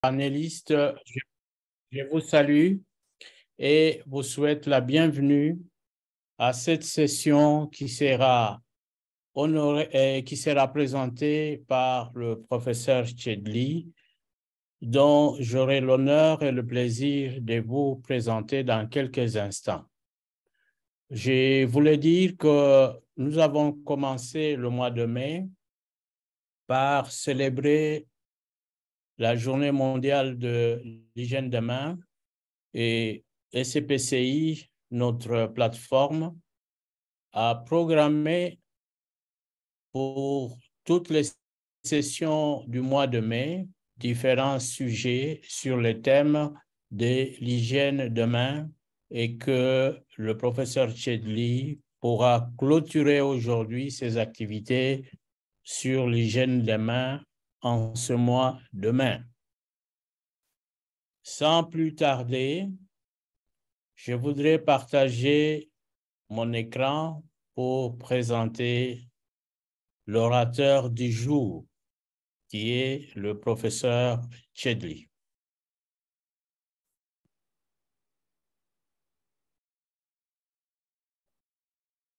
Panélistes, je vous salue et vous souhaite la bienvenue à cette session qui sera présentée par le professeur Chedli, dont j'aurai l'honneur et le plaisir de vous présenter dans quelques instants. Je voulais dire que nous avons commencé le mois de mai par célébrer la Journée mondiale de l'hygiène des mains et SCPCI, notre plateforme, a programmé pour toutes les sessions du mois de mai différents sujets sur le thème de l'hygiène de main et que le professeur Chedli pourra clôturer aujourd'hui ses activités sur l'hygiène des mains en ce mois de mai. Sans plus tarder, je voudrais partager mon écran pour présenter l'orateur du jour, qui est le professeur Chedli.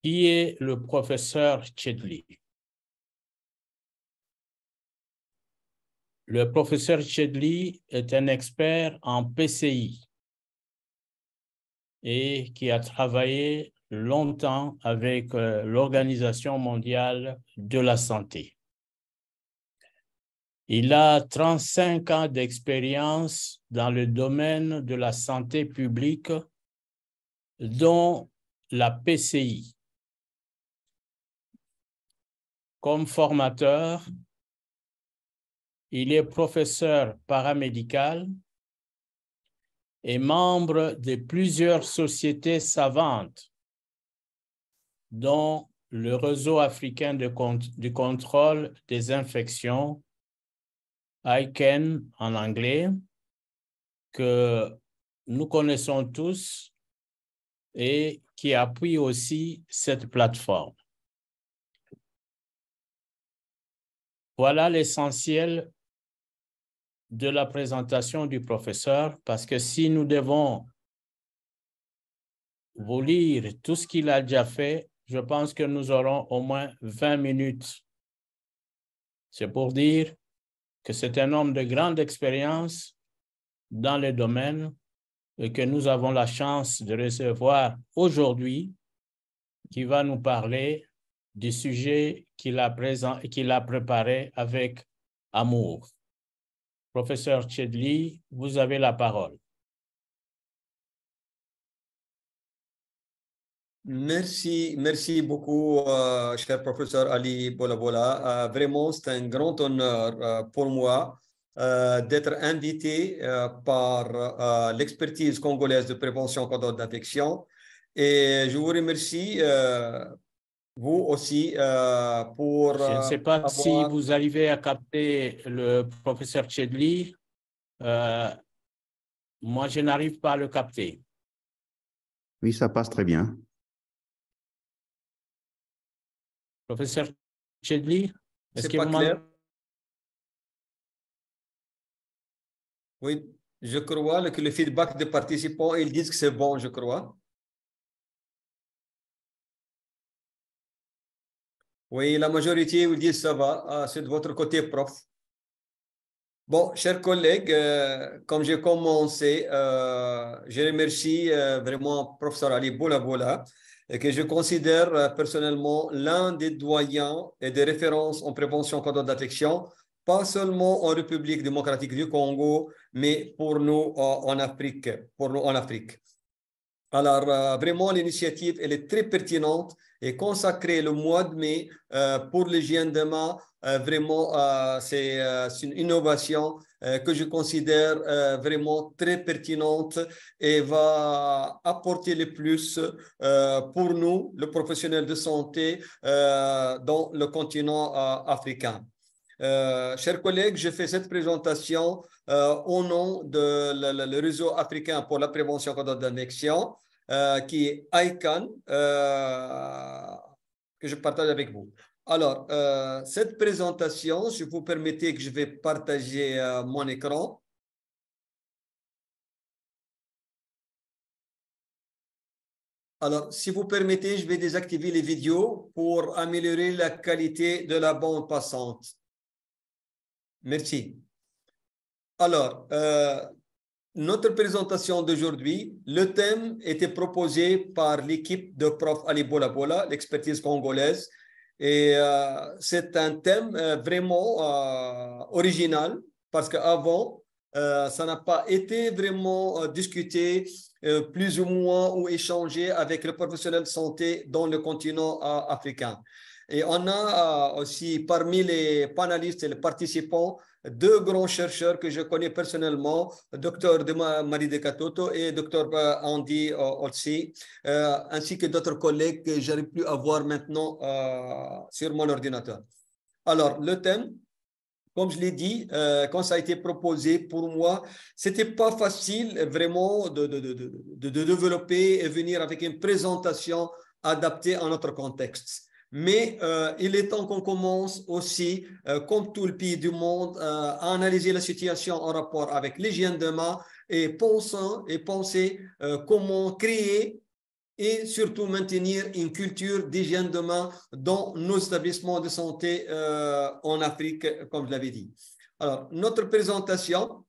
Qui est le professeur Chedli? Le professeur Chedli est un expert en PCI et qui a travaillé longtemps avec l'Organisation mondiale de la santé. Il a 35 ans d'expérience dans le domaine de la santé publique, dont la PCI. Comme formateur, il est professeur paramédical et membre de plusieurs sociétés savantes, dont le Réseau africain de contrôle des infections, ICAN en anglais, que nous connaissons tous et qui appuie aussi cette plateforme. Voilà l'essentiel de la présentation du professeur, parce que si nous devons vous lire tout ce qu'il a déjà fait, je pense que nous aurons au moins 20 minutes. C'est pour dire que c'est un homme de grande expérience dans le domaine et que nous avons la chance de recevoir aujourd'hui, qui va nous parler du sujet qu'il a préparé avec amour. Professeur Chedli, vous avez la parole. Merci beaucoup, cher professeur Ali Bolabola. Vraiment, c'est un grand honneur pour moi d'être invité par l'expertise congolaise de prévention contre d'infection. Et je vous remercie, vous aussi, pour Je ne sais pas si vous arrivez à capter le professeur Chedli. Moi, je n'arrive pas à le capter. Oui, ça passe très bien. Professeur Chedli, est-ce que pas vous clair? Oui, je crois que le feedback des participants, ils disent que c'est bon, je crois. Oui, la majorité vous dit ça va, c'est de votre côté, prof. Bon, chers collègues, comme j'ai commencé, je remercie vraiment professeur Ali Boulaboula, que je considère personnellement l'un des doyens et des références en prévention contre d'infection, pas seulement en République démocratique du Congo, mais pour nous en Afrique. Alors, vraiment, l'initiative, elle est très pertinente et consacrer le mois de mai pour l'hygiène de main. Vraiment, c'est une innovation que je considère vraiment très pertinente et va apporter le plus pour nous, le professionnel de santé, dans le continent africain. Chers collègues, je fais cette présentation au nom de le réseau africain pour la prévention contre l'infection, qui est ICAN, que je partage avec vous. Alors, cette présentation, si vous permettez que je vais partager mon écran. Alors, si vous permettez, je vais désactiver les vidéos pour améliorer la qualité de la bande passante. Merci. Alors, notre présentation d'aujourd'hui, le thème était proposé par l'équipe de Prof Ali Bolabola, l'expertise congolaise. Et c'est un thème vraiment original parce qu'avant, ça n'a pas été vraiment discuté plus ou moins ou échangé avec les professionnels de santé dans le continent africain. Et on a aussi parmi les panélistes et les participants deux grands chercheurs que je connais personnellement, Dr Marie De Catoto et Dr Andy Olsi, ainsi que d'autres collègues que je n'arrive plus à voir maintenant sur mon ordinateur. Alors, le thème, comme je l'ai dit, quand ça a été proposé, pour moi, ce n'était pas facile vraiment de développer et venir avec une présentation adaptée à notre contexte. Mais il est temps qu'on commence aussi, comme tout le pays du monde, à analyser la situation en rapport avec l'hygiène de main et penser comment créer et surtout maintenir une culture d'hygiène de main dans nos établissements de santé en Afrique, comme je l'avais dit. Alors, notre présentation,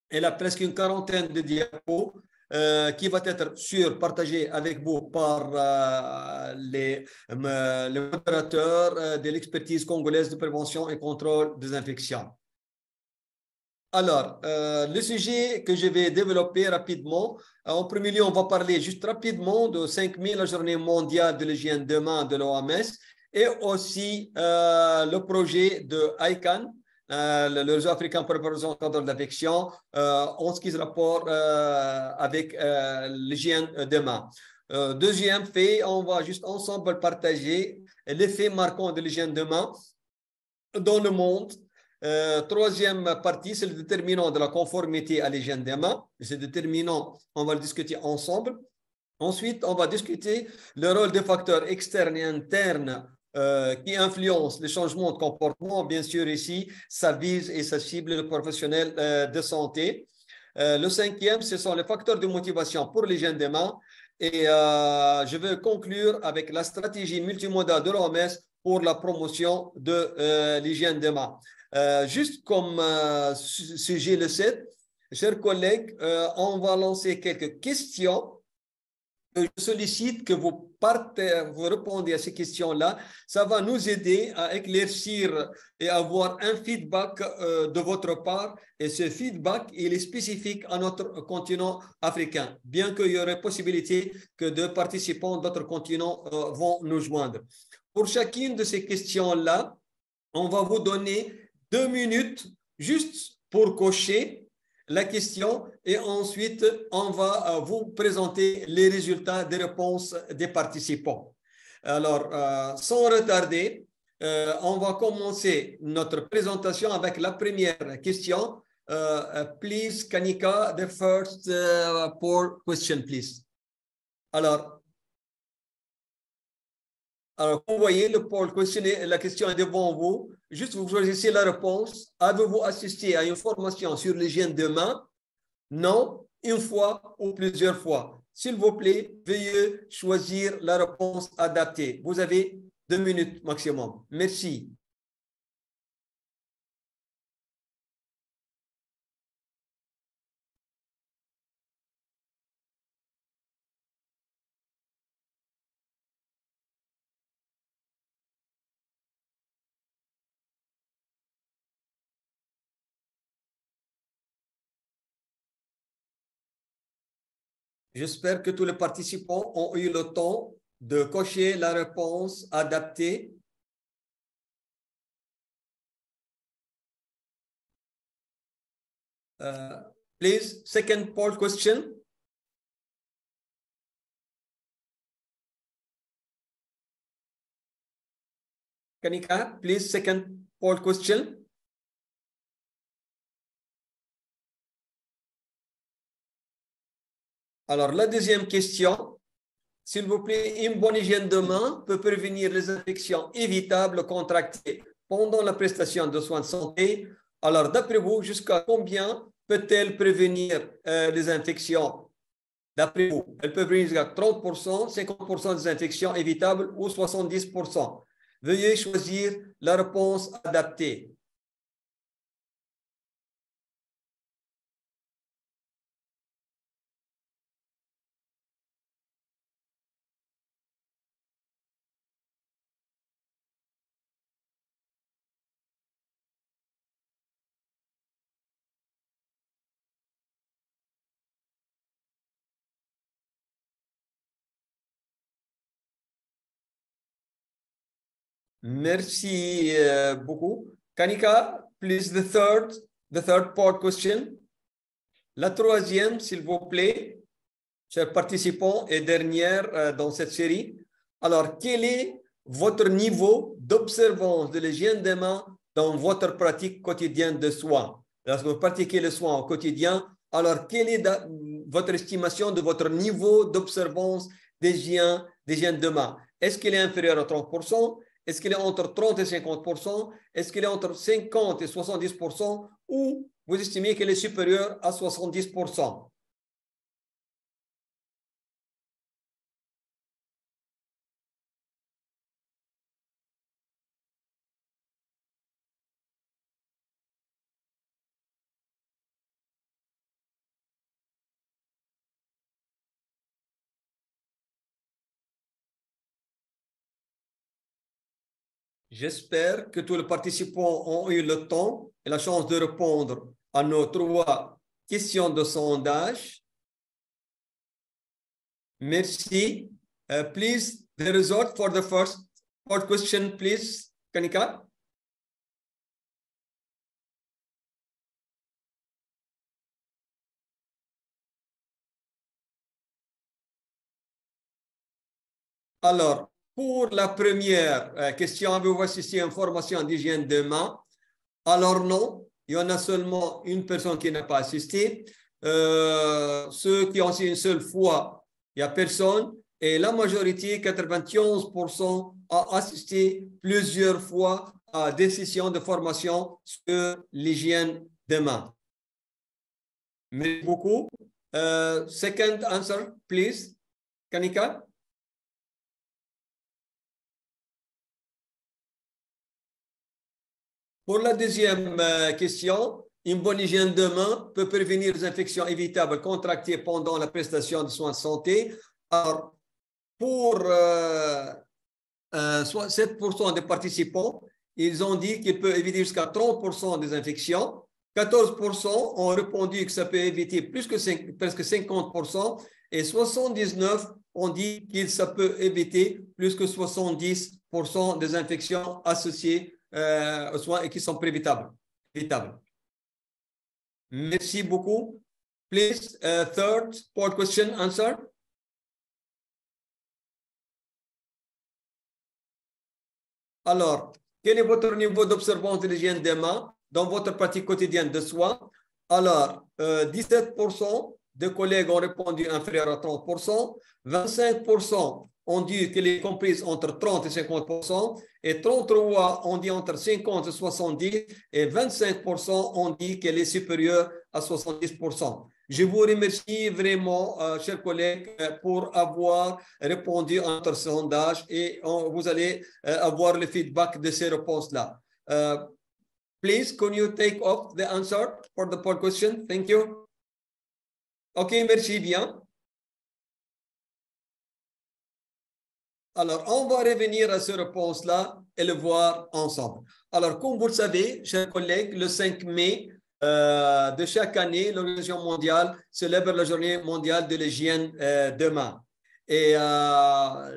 elle a presque une quarantaine de diapos qui va être partagée avec vous par les modérateurs de l'expertise congolaise de prévention et contrôle des infections. Alors, le sujet que je vais développer rapidement, en premier lieu, on va parler juste rapidement de 5000, la journée mondiale de l'hygiène de main de l'OMS, et aussi le projet de ICANN, le réseau africain pour la prévention et contrôle d'infection, en ce qui se rapporte avec l'hygiène de main. Deuxième fait, on va juste ensemble partager les faits marquants de l'hygiène de main dans le monde. Troisième partie, c'est le déterminant de la conformité à l'hygiène des mains. Ce déterminant, on va le discuter ensemble. Ensuite, on va discuter le rôle des facteurs externes et internes qui influencent les changements de comportement. Bien sûr, ici, ça vise et ça cible le professionnel de santé. Le cinquième, ce sont les facteurs de motivation pour l'hygiène des mains. Et je vais conclure avec la stratégie multimodale de l'OMS pour la promotion de l'hygiène des mains. Juste comme sujet le 7, chers collègues, on va lancer quelques questions. Je sollicite que vous répondez à ces questions-là. Ça va nous aider à éclaircir et avoir un feedback de votre part. Et ce feedback, il est spécifique à notre continent africain, bien qu'il y aurait possibilité que deux participants d'autres continents vont nous joindre. Pour chacune de ces questions-là, on va vous donner 2 minutes juste pour cocher la question et ensuite on va vous présenter les résultats des réponses des participants. Alors, sans retarder, on va commencer notre présentation avec la première question. Please, Kanika, the first poll question, please. Alors, vous voyez le poll question, la question est devant vous. Juste, vous choisissez la réponse. Avez-vous assisté à une formation sur l'hygiène de main? Non, une fois ou plusieurs fois. S'il vous plaît, veuillez choisir la réponse adaptée. Vous avez 2 minutes maximum. Merci. J'espère que tous les participants ont eu le temps de cocher la réponse adaptée. Please, second poll question. Kanika, please, second poll question. Alors, la deuxième question, s'il vous plaît, une bonne hygiène de main peut prévenir les infections évitables contractées pendant la prestation de soins de santé. Alors, d'après vous, jusqu'à combien peut-elle prévenir les infections D'après vous, elles peuvent venir jusqu'à 30%, 50% des infections évitables ou 70%. Veuillez choisir la réponse adaptée. Merci beaucoup. Kanika, please, the third part question. La troisième, s'il vous plaît, chers participants et dernière dans cette série. Alors, quel est votre niveau d'observance de l'hygiène des mains dans votre pratique quotidienne de soins? Lorsque vous pratiquez le soin au quotidien, alors quelle est votre estimation de votre niveau d'observance d'hygiène de main? Est-ce qu'il est inférieur à 30%? Est-ce qu'il est entre 30 et 50%? Est-ce qu'il est entre 50 et 70%? Ou vous estimez qu'il est supérieur à 70%? J'espère que tous les participants ont eu le temps et la chance de répondre à nos 3 questions de sondage. Merci. Please, the result for the first question, please, Kanika. Alors, pour la première question, avez-vous assisté à une formation d'hygiène de main? Alors non, il y en a seulement une personne qui n'a pas assisté. Ceux qui ont assisté une seule fois, il n'y a personne. Et la majorité, 91%, a assisté plusieurs fois à des sessions de formation sur l'hygiène des mains. Merci beaucoup. Second answer, please, Kanika. Pour la deuxième question, une bonne hygiène de main peut prévenir les infections évitables contractées pendant la prestation de soins de santé. Alors, pour 7% des participants, ils ont dit qu'il peut éviter jusqu'à 30% des infections. 14% ont répondu que ça peut éviter presque 50%. Et 79% ont dit que ça peut éviter plus que 70% des infections associées aux soins et qui sont prévitables. Merci beaucoup. Please, third part question, answer. Alors, quel est votre niveau d'observance de l'hygiène des mains dans votre pratique quotidienne de soins? Alors, 17% de collègues ont répondu inférieur à 30%, 25% ont dit qu'elle est comprise entre 30 et 50%, et 33% ont dit entre 50 et 70%, et 25% ont dit qu'elle est supérieure à 70%. Je vous remercie vraiment, chers collègues, pour avoir répondu à notre sondage et vous allez avoir le feedback de ces réponses-là. Please, can you take off the answer for the poll question? Thank you. OK, merci bien. Alors, on va revenir à ces réponses-là et le voir ensemble. Alors, comme vous le savez, chers collègues, le 5 mai de chaque année, l'Organisation mondiale célèbre la journée mondiale de l'hygiène de main. Et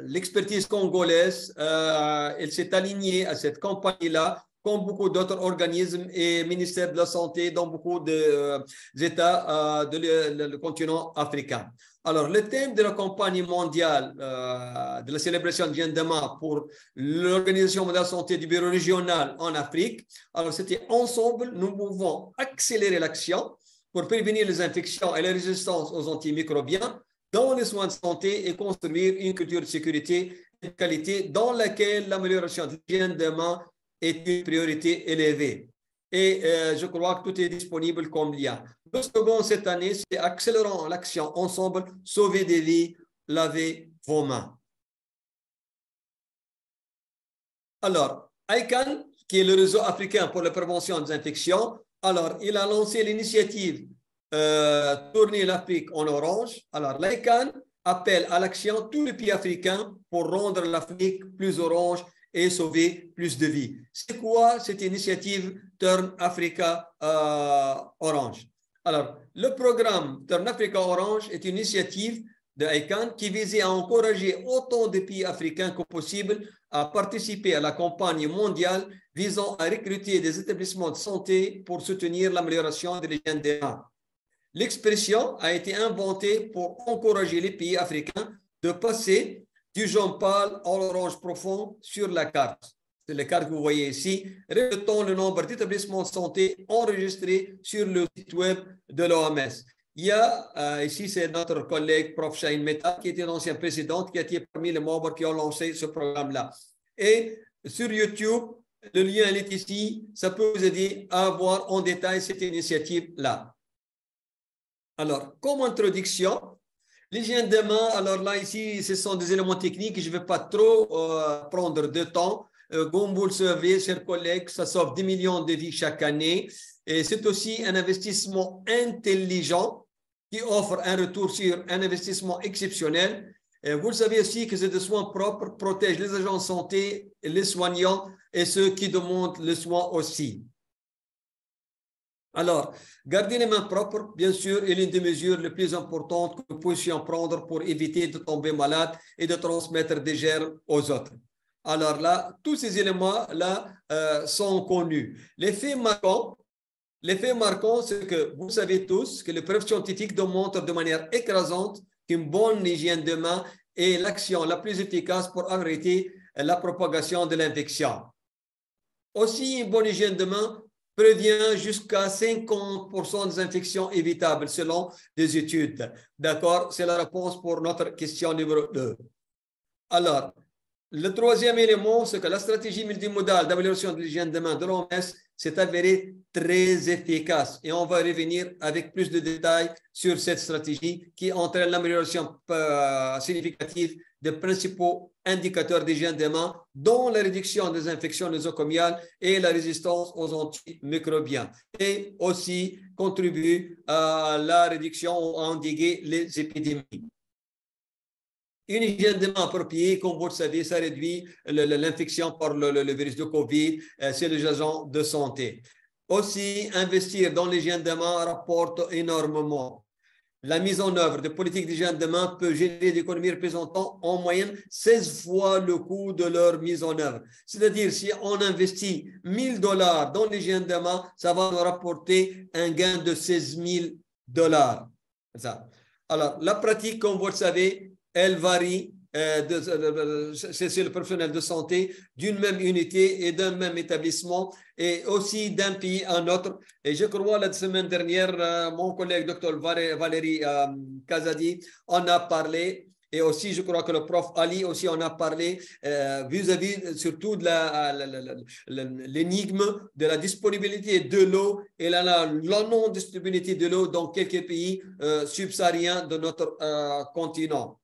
l'expertise congolaise, elle s'est alignée à cette campagne-là, comme beaucoup d'autres organismes et ministères de la Santé dans beaucoup d'États du continent africain. Alors, le thème de la campagne mondiale de la célébration de l'hygiène de main pour l'Organisation mondiale de la santé du bureau régional en Afrique, alors c'était ensemble, nous pouvons accélérer l'action pour prévenir les infections et la résistance aux antimicrobiens dans les soins de santé et construire une culture de sécurité et de qualité dans laquelle l'amélioration de l'hygiène de main est une priorité élevée. Et je crois que tout est disponible comme lien. Le slogan cette année, c'est accélérons l'action ensemble, sauver des vies, lavez vos mains. Alors, ICANN, qui est le réseau africain pour la prévention des infections, alors il a lancé l'initiative Tourner l'Afrique en orange. Alors, l'ICANN appelle à l'action tous les pays africains pour rendre l'Afrique plus orange et sauver plus de vies. C'est quoi cette initiative Turn Africa Orange? Alors, le programme Turn Africa Orange est une initiative de ICANN qui visait à encourager autant de pays africains que possible à participer à la campagne mondiale visant à recruter des établissements de santé pour soutenir l'amélioration de l'hygiène des mains. L'expression a été inventée pour encourager les pays africains de passer du jaune pâle à l'orange profond sur la carte. C'est la carte que vous voyez ici, reflétant le nombre d'établissements de santé enregistrés sur le site web de l'OMS. Il y a, ici, c'est notre collègue, Prof. Shahin Mehta, qui était l'ancien président, qui a été parmi les membres qui ont lancé ce programme-là. Et sur YouTube, le lien est ici, ça peut vous aider à voir en détail cette initiative-là. Alors, comme introduction, l'hygiène des mains, alors là, ici, ce sont des éléments techniques, je ne vais pas trop prendre de temps. Comme vous le savez, chers collègues, ça sauve 10 millions de vies chaque année. Et c'est aussi un investissement intelligent qui offre un retour sur un investissement exceptionnel. Et vous le savez aussi que ces soins propres protègent les agents de santé, les soignants et ceux qui demandent le soin aussi. Alors, garder les mains propres, bien sûr, est l'une des mesures les plus importantes que nous puissions prendre pour éviter de tomber malade et de transmettre des germes aux autres. Alors là, tous ces éléments-là sont connus. Les faits marquants, c'est que vous savez tous que les preuves scientifiques démontrent de manière écrasante qu'une bonne hygiène de main est l'action la plus efficace pour arrêter la propagation de l'infection. Aussi, une bonne hygiène de main prévient jusqu'à 50% des infections évitables selon des études. D'accord? C'est la réponse pour notre question numéro 2. Alors, le troisième élément, c'est que la stratégie multimodale d'amélioration de l'hygiène de main de l'OMS s'est avérée très efficace. Et on va revenir avec plus de détails sur cette stratégie qui entraîne l'amélioration significative des principaux indicateurs d'hygiène des mains, dont la réduction des infections nosocomiales et la résistance aux antimicrobiens, et aussi contribue à la réduction ou à endiguer les épidémies. Une hygiène des mains appropriée, comme vous le savez, ça réduit l'infection par le virus de COVID, c'est les agents de santé. Aussi, investir dans l'hygiène des mains rapporte énormément. La mise en œuvre de politiques d'hygiène de main peut générer des économies représentant en moyenne 16 fois le coût de leur mise en œuvre. C'est-à-dire, si on investit $1000 dans l'hygiène de main, ça va nous rapporter un gain de $16 000. Ça. Alors, la pratique, comme vous le savez, elle varie, c'est le professionnel de santé d'une même unité et d'un même établissement et aussi d'un pays à un autre. Et je crois la semaine dernière, mon collègue Dr Valérie Kazadi en a parlé. Et aussi, je crois que le prof Ali aussi en a parlé vis-à-vis surtout de l'énigme de la disponibilité de l'eau et la non-disponibilité de l'eau dans quelques pays subsahariens de notre continent.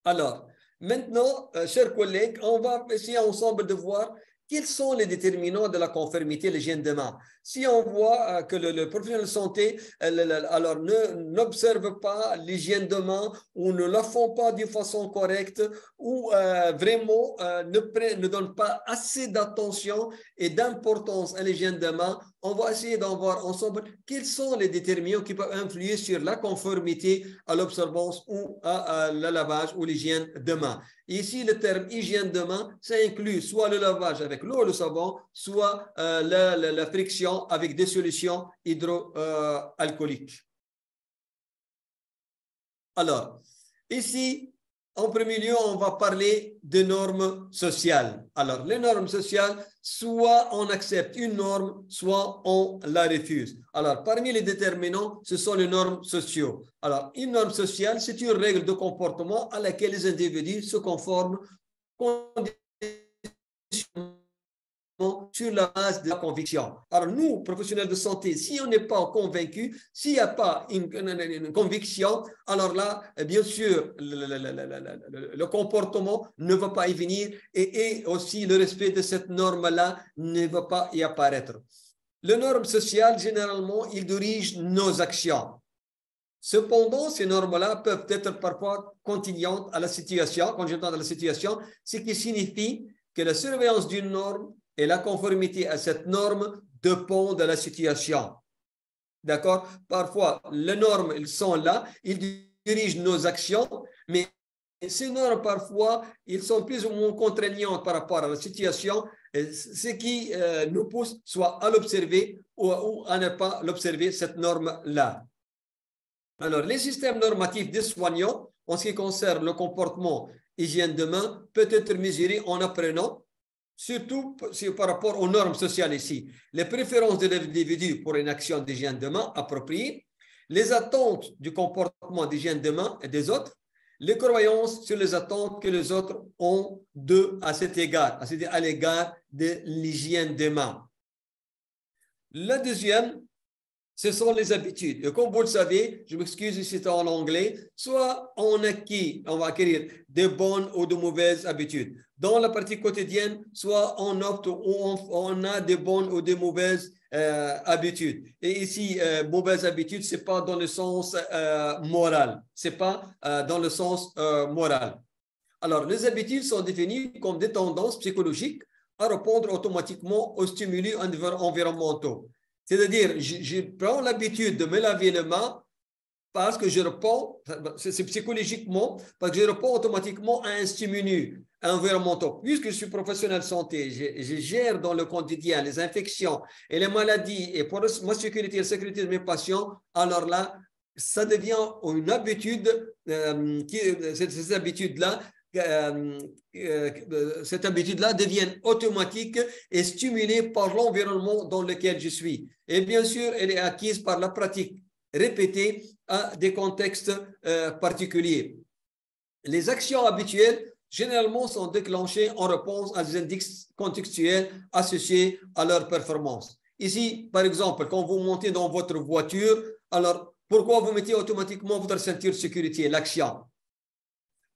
Alors, maintenant, chers collègues, on va essayer ensemble de voir quels sont les déterminants de la conformité à l'hygiène de main. Si on voit que le professionnel de santé alors n'observe pas l'hygiène de main ou ne la font pas d'une façon correcte ou vraiment ne donne pas assez d'attention et d'importance à l'hygiène de main, on va essayer d'en voir ensemble quels sont les déterminants qui peuvent influer sur la conformité à l'observance ou à le lavage ou l'hygiène de main. Ici, le terme hygiène de main, ça inclut soit le lavage avec l'eau et le savon, soit la friction avec des solutions hydroalcooliques. Alors, ici, en premier lieu, on va parler de normes sociales. Alors, les normes sociales, soit on accepte une norme, soit on la refuse. Alors, parmi les déterminants, ce sont les normes sociales. Alors, une norme sociale, c'est une règle de comportement à laquelle les individus se conforment sur la base de la conviction. Alors nous, professionnels de santé, si on n'est pas convaincus, s'il n'y a pas une conviction, alors là, bien sûr, le comportement ne va pas y venir et aussi le respect de cette norme-là ne va pas y apparaître. Les normes sociales, généralement, ils dirigent nos actions. Cependant, ces normes-là peuvent être parfois contingentes à la situation, ce qui signifie que la surveillance d'une norme et la conformité à cette norme dépendent de la situation. D'accord? Parfois, les normes, elles sont là, ils dirigent nos actions, mais ces normes, parfois, ils sont plus ou moins contraignantes par rapport à la situation, ce qui nous pousse soit à l'observer ou à ne pas l'observer, cette norme-là. Alors, les systèmes normatifs des soignants, en ce qui concerne le comportement hygiène de main, peut être mesuré en apprenant, surtout par rapport aux normes sociales ici, les préférences de l'individu pour une action d'hygiène de main appropriée, les attentes du comportement d'hygiène de main et des autres, les croyances sur les attentes que les autres ont d'eux à cet égard, c'est-à-dire à l'égard de l'hygiène des mains. La deuxième, ce sont les habitudes. Et comme vous le savez, je m'excuse si c'est en anglais, soit on va acquérir de bonnes ou de mauvaises habitudes. Dans la partie quotidienne, soit on opte ou on a de bonnes ou de mauvaises habitudes. Et ici, mauvaises habitudes, ce n'est pas dans le sens moral. Ce n'est pas dans le sens moral. Alors, les habitudes sont définies comme des tendances psychologiques à répondre automatiquement aux stimuli environnementaux. C'est-à-dire, je prends l'habitude de me laver les mains parce que je réponds, c'est psychologiquement, parce que je réponds automatiquement à un stimuli environnemental. Puisque je suis professionnel de santé, je gère dans le quotidien les infections et les maladies et pour ma sécurité et la sécurité de mes patients, alors là, ça devient une habitude, ces habitudes-là, cette habitude-là devient automatique et stimulée par l'environnement dans lequel je suis. Et bien sûr, elle est acquise par la pratique répétée à des contextes particuliers. Les actions habituelles, généralement, sont déclenchées en réponse à des indices contextuels associés à leur performance. Ici, par exemple, quand vous montez dans votre voiture, alors pourquoi vous mettez automatiquement votre ceinture de sécurité, l'action?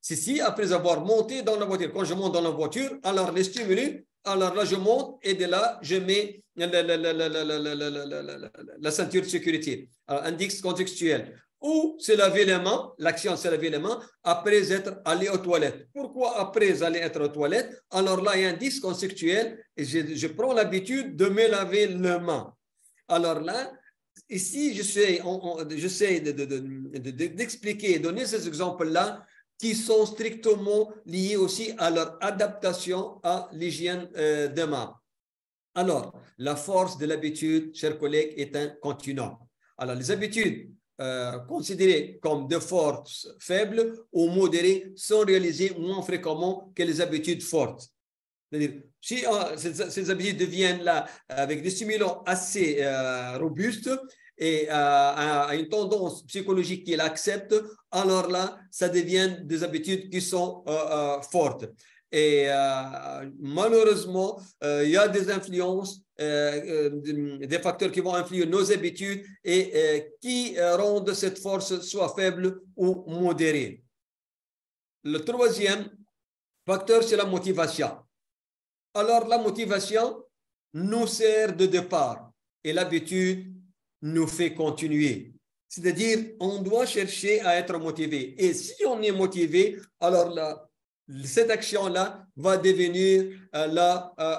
Si après avoir monté dans la voiture, quand je monte dans la voiture, alors les stimuli, alors là je monte et de là je mets la ceinture de sécurité, alors, indice contextuel. Ou se laver les mains, l'action c'est laver les mains après être allé aux toilettes. Pourquoi après aller être aux toilettes? Alors là il y a un indice contextuel et je prends l'habitude de me laver les mains. Alors là, ici j'essaie d'expliquer et donner ces exemples-là qui sont strictement liés aussi à leur adaptation à l'hygiène des mains. Alors, la force de l'habitude, chers collègues, est un continuum. Alors, les habitudes considérées comme de force faible ou modérées sont réalisées moins fréquemment que les habitudes fortes. C'est-à-dire, si ces habitudes deviennent là avec des stimulants assez robustes, et à une tendance psychologique qu'il accepte, alors là, ça devient des habitudes qui sont fortes. Et malheureusement, il y a des influences, des facteurs qui vont influer nos habitudes et qui rendent cette force soit faible ou modérée. Le troisième facteur, c'est la motivation. Alors, la motivation nous sert de départ et l'habitude nous fait continuer. C'est-à-dire, on doit chercher à être motivé. Et si on est motivé, alors là, cette action-là va devenir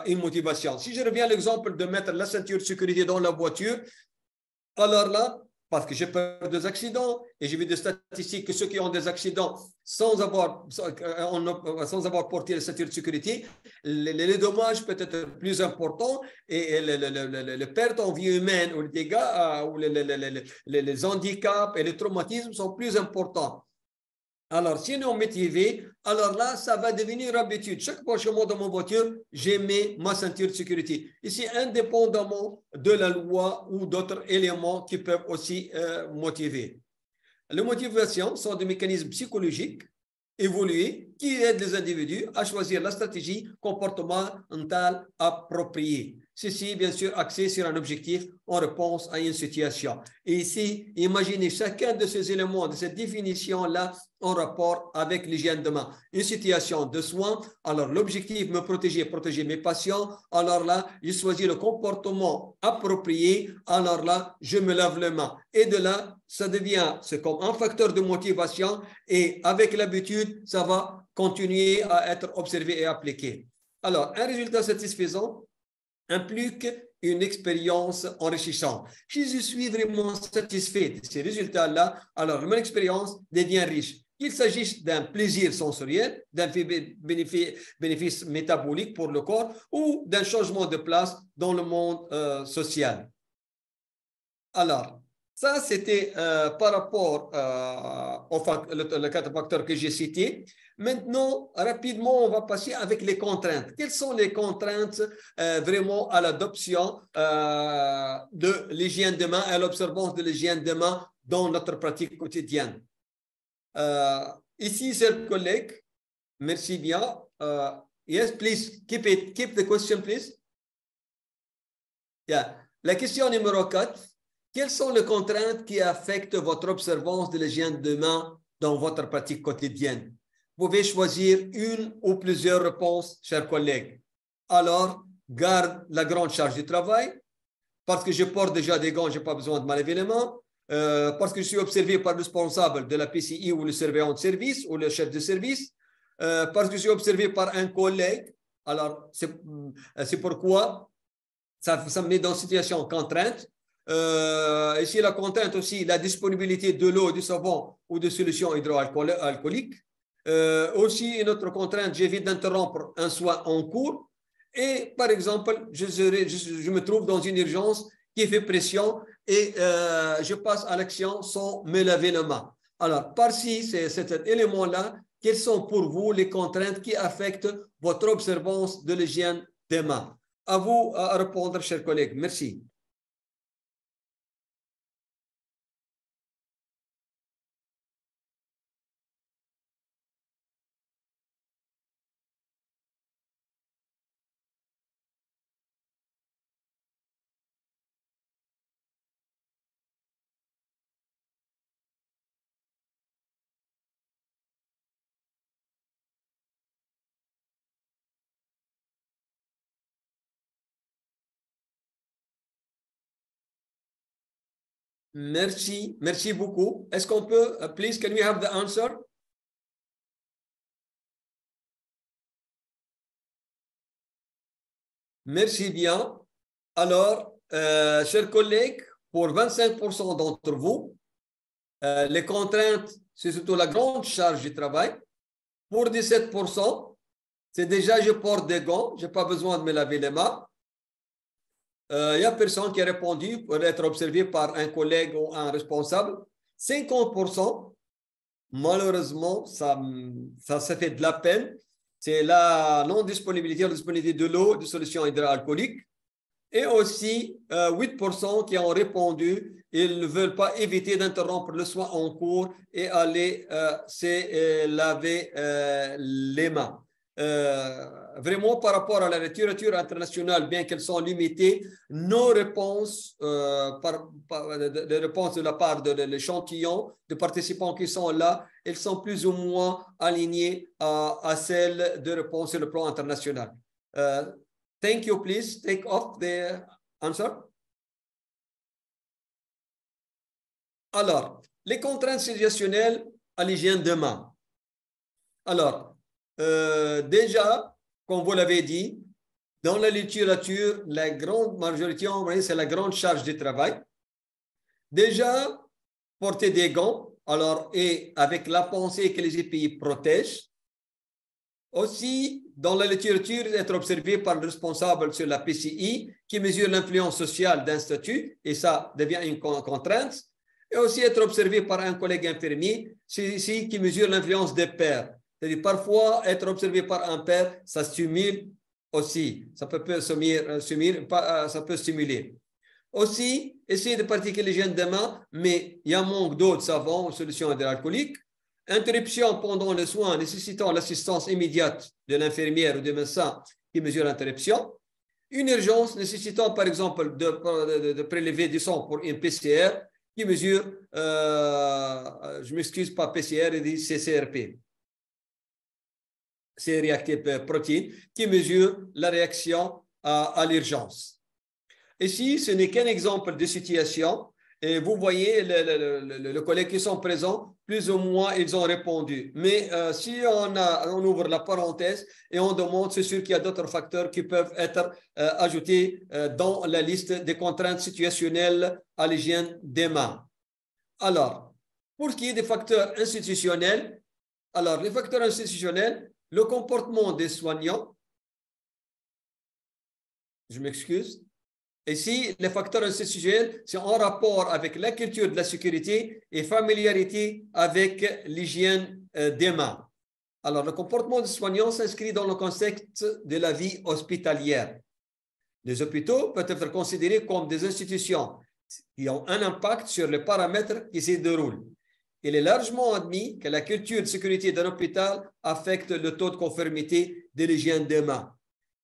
une motivation. Si je reviens à l'exemple de mettre la ceinture de sécurité dans la voiture, alors là, parce que j'ai peur des accidents et j'ai vu des statistiques que ceux qui ont des accidents sans avoir porté la ceinture de sécurité, les dommages peuvent être plus importants et les pertes en vie humaine ou les dégâts ou les handicaps et les traumatismes sont plus importants. Alors, si on est motivé, alors là, ça va devenir habitude. Chaque fois que je monte dans ma voiture, je mets ma ceinture de sécurité. Ici, indépendamment de la loi ou d'autres éléments qui peuvent aussi motiver. Les motivations sont des mécanismes psychologiques évolués qui aide les individus à choisir la stratégie comportementale appropriée. Ceci, bien sûr, axé sur un objectif en réponse à une situation. Et ici, imaginez chacun de ces éléments, de cette définition-là, en rapport avec l'hygiène de main. Une situation de soins, alors l'objectif, me protéger, protéger mes patients, alors là, je choisis le comportement approprié, alors là, je me lave les mains. Et de là, ça devient, c'est comme un facteur de motivation et avec l'habitude, ça va continuer à être observé et appliqué. Alors, un résultat satisfaisant implique une expérience enrichissante. Si je suis vraiment satisfait de ces résultats-là, alors mon expérience devient riche. Qu'il s'agisse d'un plaisir sensoriel, d'un bénéfice métabolique pour le corps ou d'un changement de place dans le monde social. Alors, ça, c'était par rapport le quatre facteurs que j'ai cités. Maintenant, rapidement, on va passer avec les contraintes. Quelles sont les contraintes vraiment à l'adoption de l'hygiène de main et à l'observance de l'hygiène de main dans notre pratique quotidienne? Ici, chers collègues, merci bien. Yes, please, keep the question, please. Yeah. La question numéro 4. Quelles sont les contraintes qui affectent votre observance de l'hygiène de main dans votre pratique quotidienne? Vous pouvez choisir une ou plusieurs réponses, chers collègues. Alors, garde la grande charge du travail, parce que je porte déjà des gants, je n'ai pas besoin de me laver les mains, parce que je suis observé par le responsable de la PCI ou le surveillant de service ou le chef de service, parce que je suis observé par un collègue. Alors, c'est pourquoi ça me met dans une situation contrainte. Ici, la contrainte aussi, la disponibilité de l'eau, du savon ou de solutions hydroalcooliques. Aussi, une autre contrainte, j'évite d'interrompre un soin en cours. Et par exemple, je me trouve dans une urgence qui fait pression et je passe à l'action sans me laver les mains. Alors, par-ci, c'est cet élément-là. Quelles sont pour vous les contraintes qui affectent votre observance de l'hygiène des mains? À vous à répondre, chers collègues. Merci. Merci, merci beaucoup. Est-ce qu'on peut, please, can we have the answer? Merci bien. Alors, chers collègues, pour 25% d'entre vous, les contraintes, c'est surtout la grande charge du travail. Pour 17%, c'est déjà je porte des gants, je n'ai pas besoin de me laver les mains. Il y a personne qui a répondu pour être observé par un collègue ou un responsable. 50%, malheureusement, ça fait de la peine. C'est la non-disponibilité, la disponibilité de l'eau, de solutions hydroalcooliques. Et aussi 8% qui ont répondu, ils ne veulent pas éviter d'interrompre le soin en cours et aller se laver les mains. Vraiment, par rapport à la littérature internationale, bien qu'elles sont limitées, nos réponses, les réponses de la part de l'échantillon de participants qui sont là, elles sont plus ou moins alignées à celles de réponses sur le plan international. Thank you. Please take off the answer. Alors, les contraintes situationnelles à l'hygiène de main. Alors, déjà, comme vous l'avez dit, dans la littérature, la grande majorité, c'est la grande charge de travail. Déjà, porter des gants, alors, et avec la pensée que les EPI protègent. Aussi, dans la littérature, être observé par le responsable sur la PCI qui mesure l'influence sociale d'un statut, et ça devient une contrainte. Et aussi être observé par un collègue infirmier, c'est ici qui mesure l'influence des pairs. C'est-à-dire, parfois, être observé par un père, ça stimule aussi. Ça peut stimuler. Aussi, essayer de pratiquer l'hygiène des mains, mais il y a un manque d'eau, de savon ou solutions hydroalcooliques. Interruption pendant le soin nécessitant l'assistance immédiate de l'infirmière ou du médecin qui mesure l'interruption. Une urgence nécessitant, par exemple, de prélever du sang pour une PCR qui mesure, je m'excuse, pas PCR, il dit CCRP. C'est Reactive Protein, qui mesure la réaction à l'urgence. Ici, ce n'est qu'un exemple de situation. Et vous voyez, les collègues qui sont présents, plus ou moins, ils ont répondu. Mais si on ouvre la parenthèse et on demande, c'est sûr qu'il y a d'autres facteurs qui peuvent être ajoutés dans la liste des contraintes situationnelles à l'hygiène des mains. Alors, pour ce qui est des facteurs institutionnels, alors les facteurs institutionnels, le comportement des soignants, je m'excuse. Ici, les facteurs institutionnels, c'est en rapport avec la culture de la sécurité et familiarité avec l'hygiène des mains. Alors, le comportement des soignants s'inscrit dans le contexte de la vie hospitalière. Les hôpitaux peuvent être considérés comme des institutions qui ont un impact sur les paramètres qui s'y déroulent. Il est largement admis que la culture de sécurité d'un hôpital affecte le taux de conformité de l'hygiène des mains.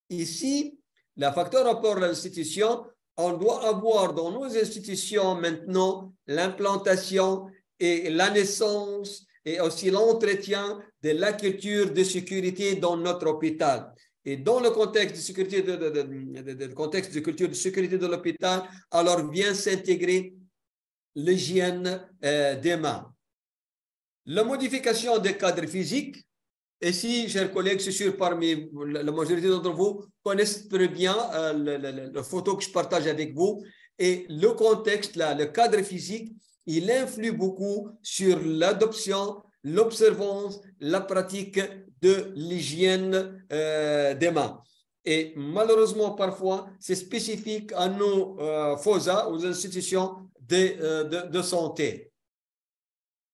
Ici, le facteur rapport à l'institution, on doit avoir dans nos institutions maintenant l'implantation et la naissance et aussi l'entretien de la culture de sécurité dans notre hôpital. Et dans le contexte de sécurité contexte de culture de sécurité de l'hôpital, alors vient s'intégrer l'hygiène des mains. La modification des cadres physiques. Ici, chers collègues, c'est sûr, parmi la majorité d'entre vous connaissent très bien la photo que je partage avec vous. Et le contexte, là, le cadre physique, il influe beaucoup sur l'adoption, l'observance, la pratique de l'hygiène des mains. Et malheureusement, parfois, c'est spécifique à nos FOSA, aux institutions de santé.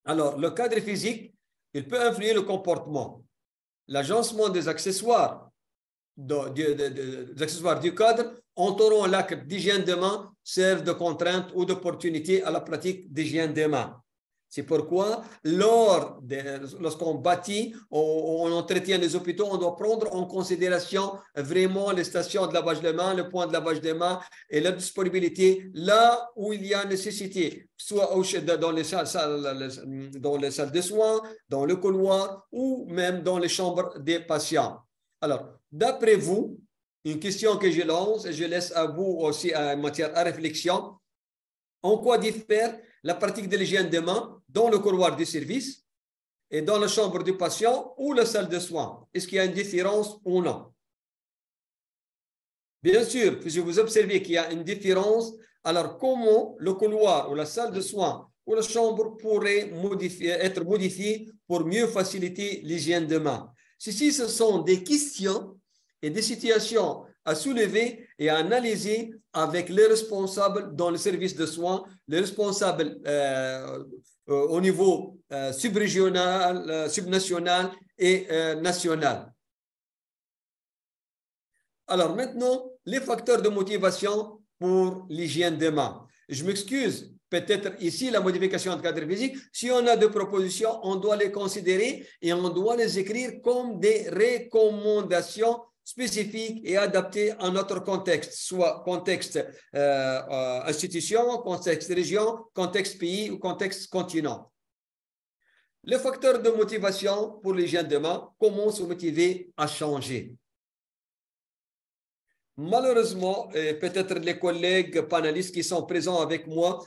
Alors, le cadre physique, il peut influer le comportement. L'agencement des accessoires, des accessoires du cadre entourant l'acte d'hygiène des mains servent de contrainte ou d'opportunité à la pratique d'hygiène des mains. C'est pourquoi, lorsqu'on bâtit, on entretient les hôpitaux, on doit prendre en considération vraiment les stations de lavage des mains, le point de lavage des mains et la disponibilité là où il y a nécessité, soit dans les salles de soins, dans le couloir ou même dans les chambres des patients. Alors, d'après vous, une question que je lance et je laisse à vous aussi en matière à réflexion, en quoi diffère la pratique de l'hygiène des mains dans le couloir du service et dans la chambre du patient ou la salle de soins? Est-ce qu'il y a une différence ou non? Bien sûr, si vous observez qu'il y a une différence, alors comment le couloir ou la salle de soins ou la chambre pourrait être modifié pour mieux faciliter l'hygiène des mains? Ceci, ce sont des questions et des situations à soulever et à analyser avec les responsables dans le service de soins, les responsables au niveau subrégional, subnational et national. Alors maintenant, les facteurs de motivation pour l'hygiène des mains. Je m'excuse, peut-être ici la modification de cadre physique, si on a des propositions, on doit les considérer et on doit les écrire comme des recommandations spécifiques et adaptées à notre contexte, soit contexte institution, contexte région, contexte pays ou contexte continent. Les facteurs de motivation pour l'hygiène des mains, comment se motiver à changer? Malheureusement, peut-être les collègues panélistes qui sont présents avec moi,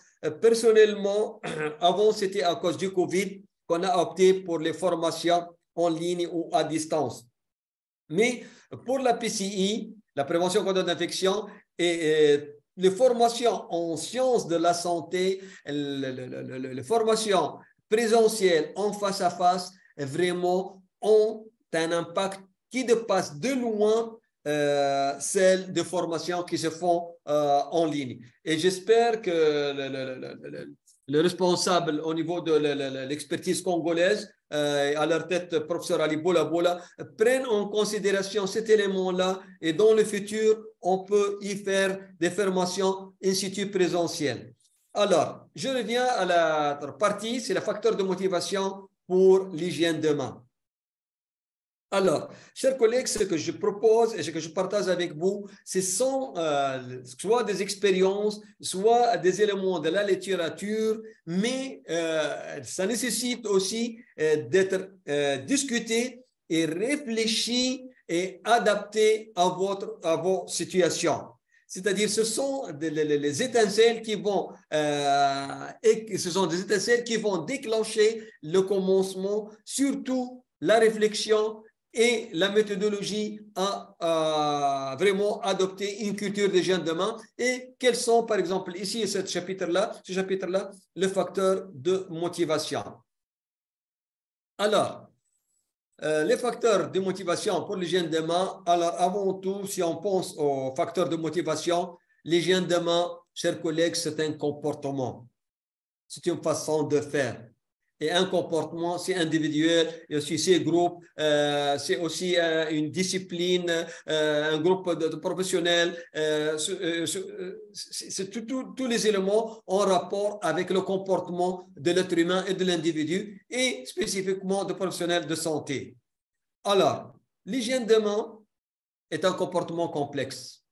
personnellement, avant c'était à cause du Covid qu'on a opté pour les formations en ligne ou à distance. Mais pour la PCI, la prévention contre l'infection et les formations en sciences de la santé, les formations présentielles en face à face, vraiment ont un impact qui dépasse de loin celles de formations qui se font en ligne. Et j'espère que le responsable au niveau de l'expertise congolaise, à leur tête, professeur Ali Boula, prennent en considération cet élément-là et dans le futur, on peut y faire des formations in situ présentielles. Alors, je reviens à la partie, c'est le facteur de motivation pour l'hygiène de main. Alors, chers collègues, ce que je propose et ce que je partage avec vous, ce sont soit des expériences, soit des éléments de la littérature, mais ça nécessite aussi d'être discuté et réfléchi et adapté à vos situations. C'est-à-dire, ce sont les étincelles qui vont, déclencher le commencement, surtout la réflexion et la méthodologie à vraiment adopter une culture d'hygiène de main. Et quels sont, par exemple, ici, ce chapitre-là, le facteur de motivation. Alors, les facteurs de motivation pour l'hygiène de main. Alors, avant tout, si on pense aux facteurs de motivation, l'hygiène de main, chers collègues, c'est un comportement. C'est une façon de faire. Et un comportement, c'est individuel, et aussi c'est groupe, c'est aussi une discipline, un groupe de professionnels. C'est tous les éléments en rapport avec le comportement de l'être humain et de l'individu, et spécifiquement de professionnels de santé. Alors, l'hygiène de main est un comportement complexe.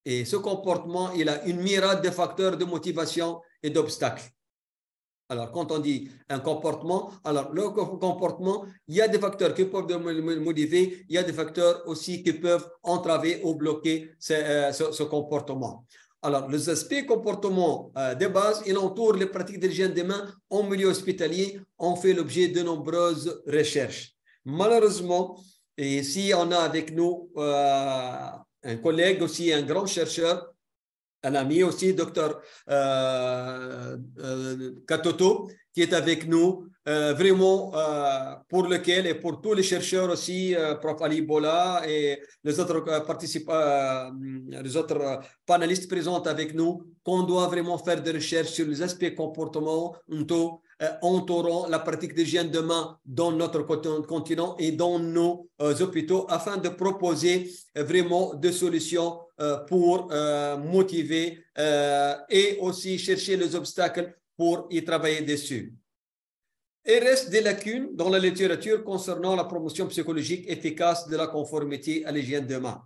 Et ce comportement, il a une myriade de facteurs de motivation et d'obstacles. Alors, quand on dit un comportement, alors le comportement, il y a des facteurs qui peuvent modifier, il y a des facteurs aussi qui peuvent entraver ou bloquer ce comportement. Alors, les aspects comportement de base, il entoure les pratiques d'hygiène des mains en milieu hospitalier, ont fait l'objet de nombreuses recherches. Malheureusement, et ici on a avec nous un collègue aussi, un grand chercheur, un ami aussi, docteur Katoto, qui est avec nous, vraiment pour lequel et pour tous les chercheurs aussi, Prof. Ali Bola et les autres participants, les autres panélistes présents avec nous, qu'on doit vraiment faire des recherches sur les aspects comportementaux entourant la pratique d'hygiène de main dans notre continent et dans nos hôpitaux afin de proposer vraiment des solutions pour motiver et aussi chercher les obstacles pour y travailler dessus. Il reste des lacunes dans la littérature concernant la promotion psychologique efficace de la conformité à l'hygiène de main.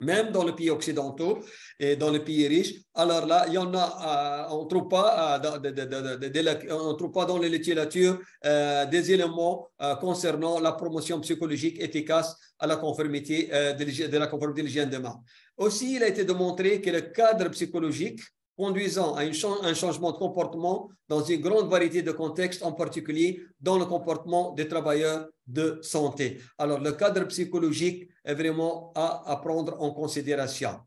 Même dans les pays occidentaux et dans les pays riches, alors là, il y en a, on ne trouve pas dans la littérature des éléments concernant la promotion psychologique efficace à la conformité de la conformité de l'hygiène de main. Aussi, il a été démontré que le cadre psychologique conduisant à un changement de comportement dans une grande variété de contextes, en particulier dans le comportement des travailleurs de santé. Alors, le cadre psychologique est vraiment à prendre en considération.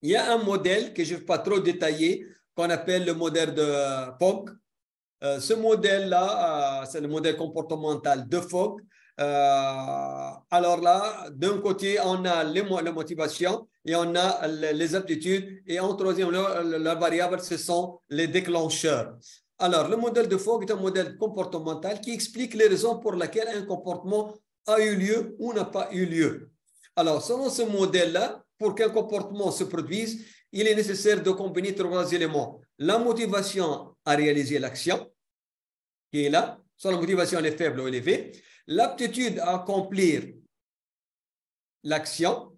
Il y a un modèle que je ne vais pas trop détailler, qu'on appelle le modèle de Fogg. Ce modèle-là, c'est le modèle comportemental de Fogg. Alors là, d'un côté, on a la motivation et on a les aptitudes. Et en troisième, la variable, ce sont les déclencheurs. Alors, le modèle de Fogg est un modèle comportemental qui explique les raisons pour lesquelles un comportement a eu lieu ou n'a pas eu lieu. Alors, selon ce modèle-là, pour qu'un comportement se produise, il est nécessaire de combiner trois éléments. La motivation à réaliser l'action, qui est là, soit la motivation elle est faible ou élevée, l'aptitude à accomplir l'action,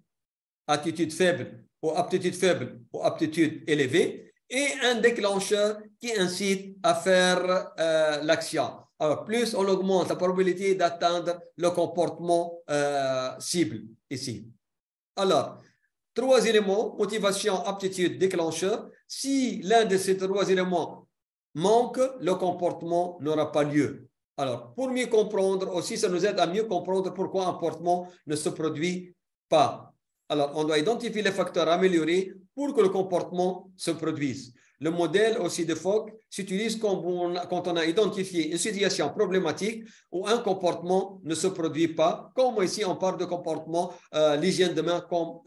attitude faible ou aptitude élevée, et un déclencheur qui incite à faire l'action. Alors, plus on augmente la probabilité d'atteindre le comportement cible ici. Alors, trois éléments, motivation, aptitude, déclencheur. Si l'un de ces trois éléments manque, le comportement n'aura pas lieu. Alors, pour mieux comprendre aussi, ça nous aide à mieux comprendre pourquoi un comportement ne se produit pas. Alors, on doit identifier les facteurs améliorés pour que le comportement se produise. Le modèle aussi de Fogg s'utilise quand on a identifié une situation problématique où un comportement ne se produit pas, comme ici on parle de comportement, l'hygiène de main comme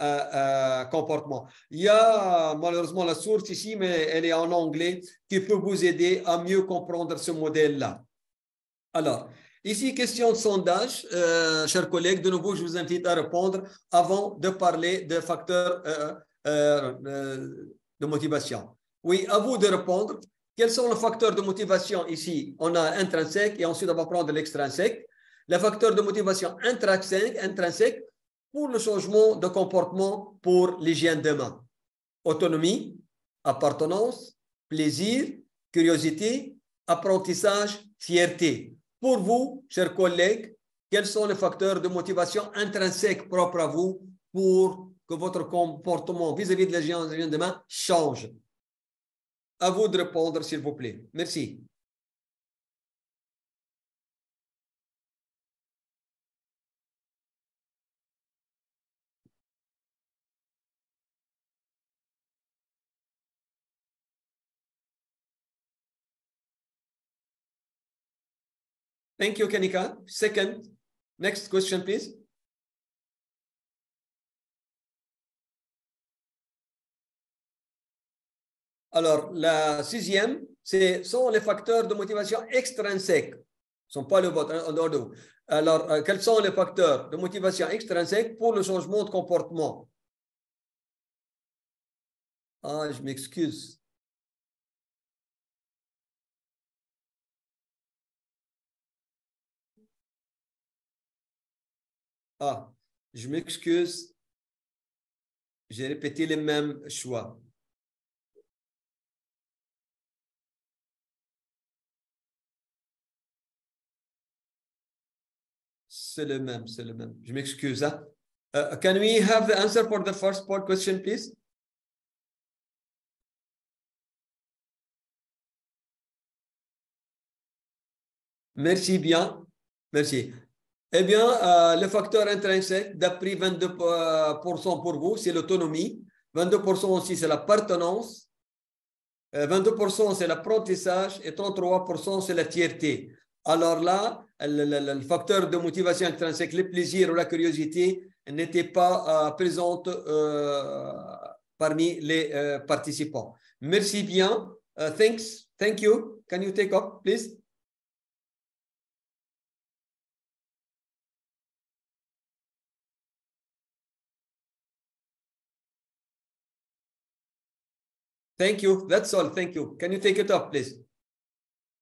comportement. Il y a malheureusement la source ici, mais elle est en anglais, qui peut vous aider à mieux comprendre ce modèle-là. Alors, ici, question de sondage, chers collègues, de nouveau, je vous invite à répondre avant de parler de facteurs de motivation. Oui, à vous de répondre. quels sont les facteurs de motivation ici? On a intrinsèque et ensuite on va prendre l'extrinsèque. Les facteurs de motivation intrinsèque pour le changement de comportement pour l'hygiène de main. Autonomie, appartenance, plaisir, curiosité, apprentissage, fierté. Pour vous, chers collègues, quels sont les facteurs de motivation intrinsèques propres à vous pour que votre comportement vis-à-vis de l'hygiène de main change? À vous de répondre, s'il vous plaît. Merci. Thank you, Kanika. Second, next question, please. Alors, la sixième, sont les facteurs de motivation extrinsèques. Ce ne sont pas le vote. Alors, quels sont les facteurs de motivation extrinsèques pour le changement de comportement? Ah, je m'excuse. Ah, je m'excuse. J'ai répété les mêmes choix. C'est le même, c'est le même. Je m'excuse. Hein? Can we have the answer for the first part question, please? Merci bien. Merci. Eh bien, le facteur intrinsèque, d'après 22% pour vous, c'est l'autonomie. 22% aussi, c'est l'appartenance. 22% c'est l'apprentissage et 33% c'est la fierté. Alors là, le facteur de motivation intrinsèque, le plaisir ou la curiosité n'était pas présente parmi les participants. Merci bien. Thanks. Thank you. Can you take up, please? Thank you. That's all. Thank you. Can you take it up, please?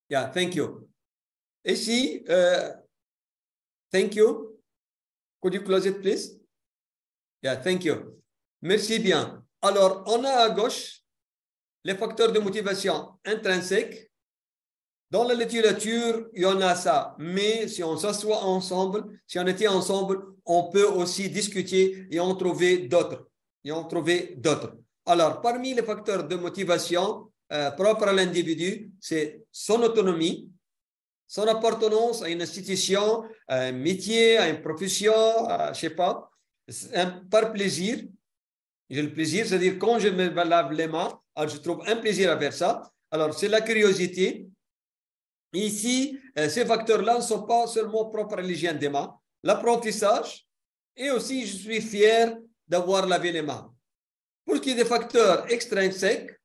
Yeah, thank you. Ici, thank you. Could you close it, please? Yeah, thank you. Merci bien. Alors, on a à gauche les facteurs de motivation intrinsèques. Dans la littérature, il y en a ça. Mais si on s'assoit ensemble, si on était ensemble, on peut aussi discuter et en trouver d'autres. Alors, parmi les facteurs de motivation propres à l'individu, c'est son autonomie, son appartenance à une institution, à un métier, à une profession, je ne sais pas, par plaisir. J'ai le plaisir, c'est-à-dire quand je me lave les mains, alors je trouve un plaisir à faire ça. Alors, c'est la curiosité. Ici, ces facteurs-là ne sont pas seulement propres à l'hygiène des mains, l'apprentissage, et aussi je suis fier d'avoir lavé les mains. Pour ce qui est des facteurs extrinsèques,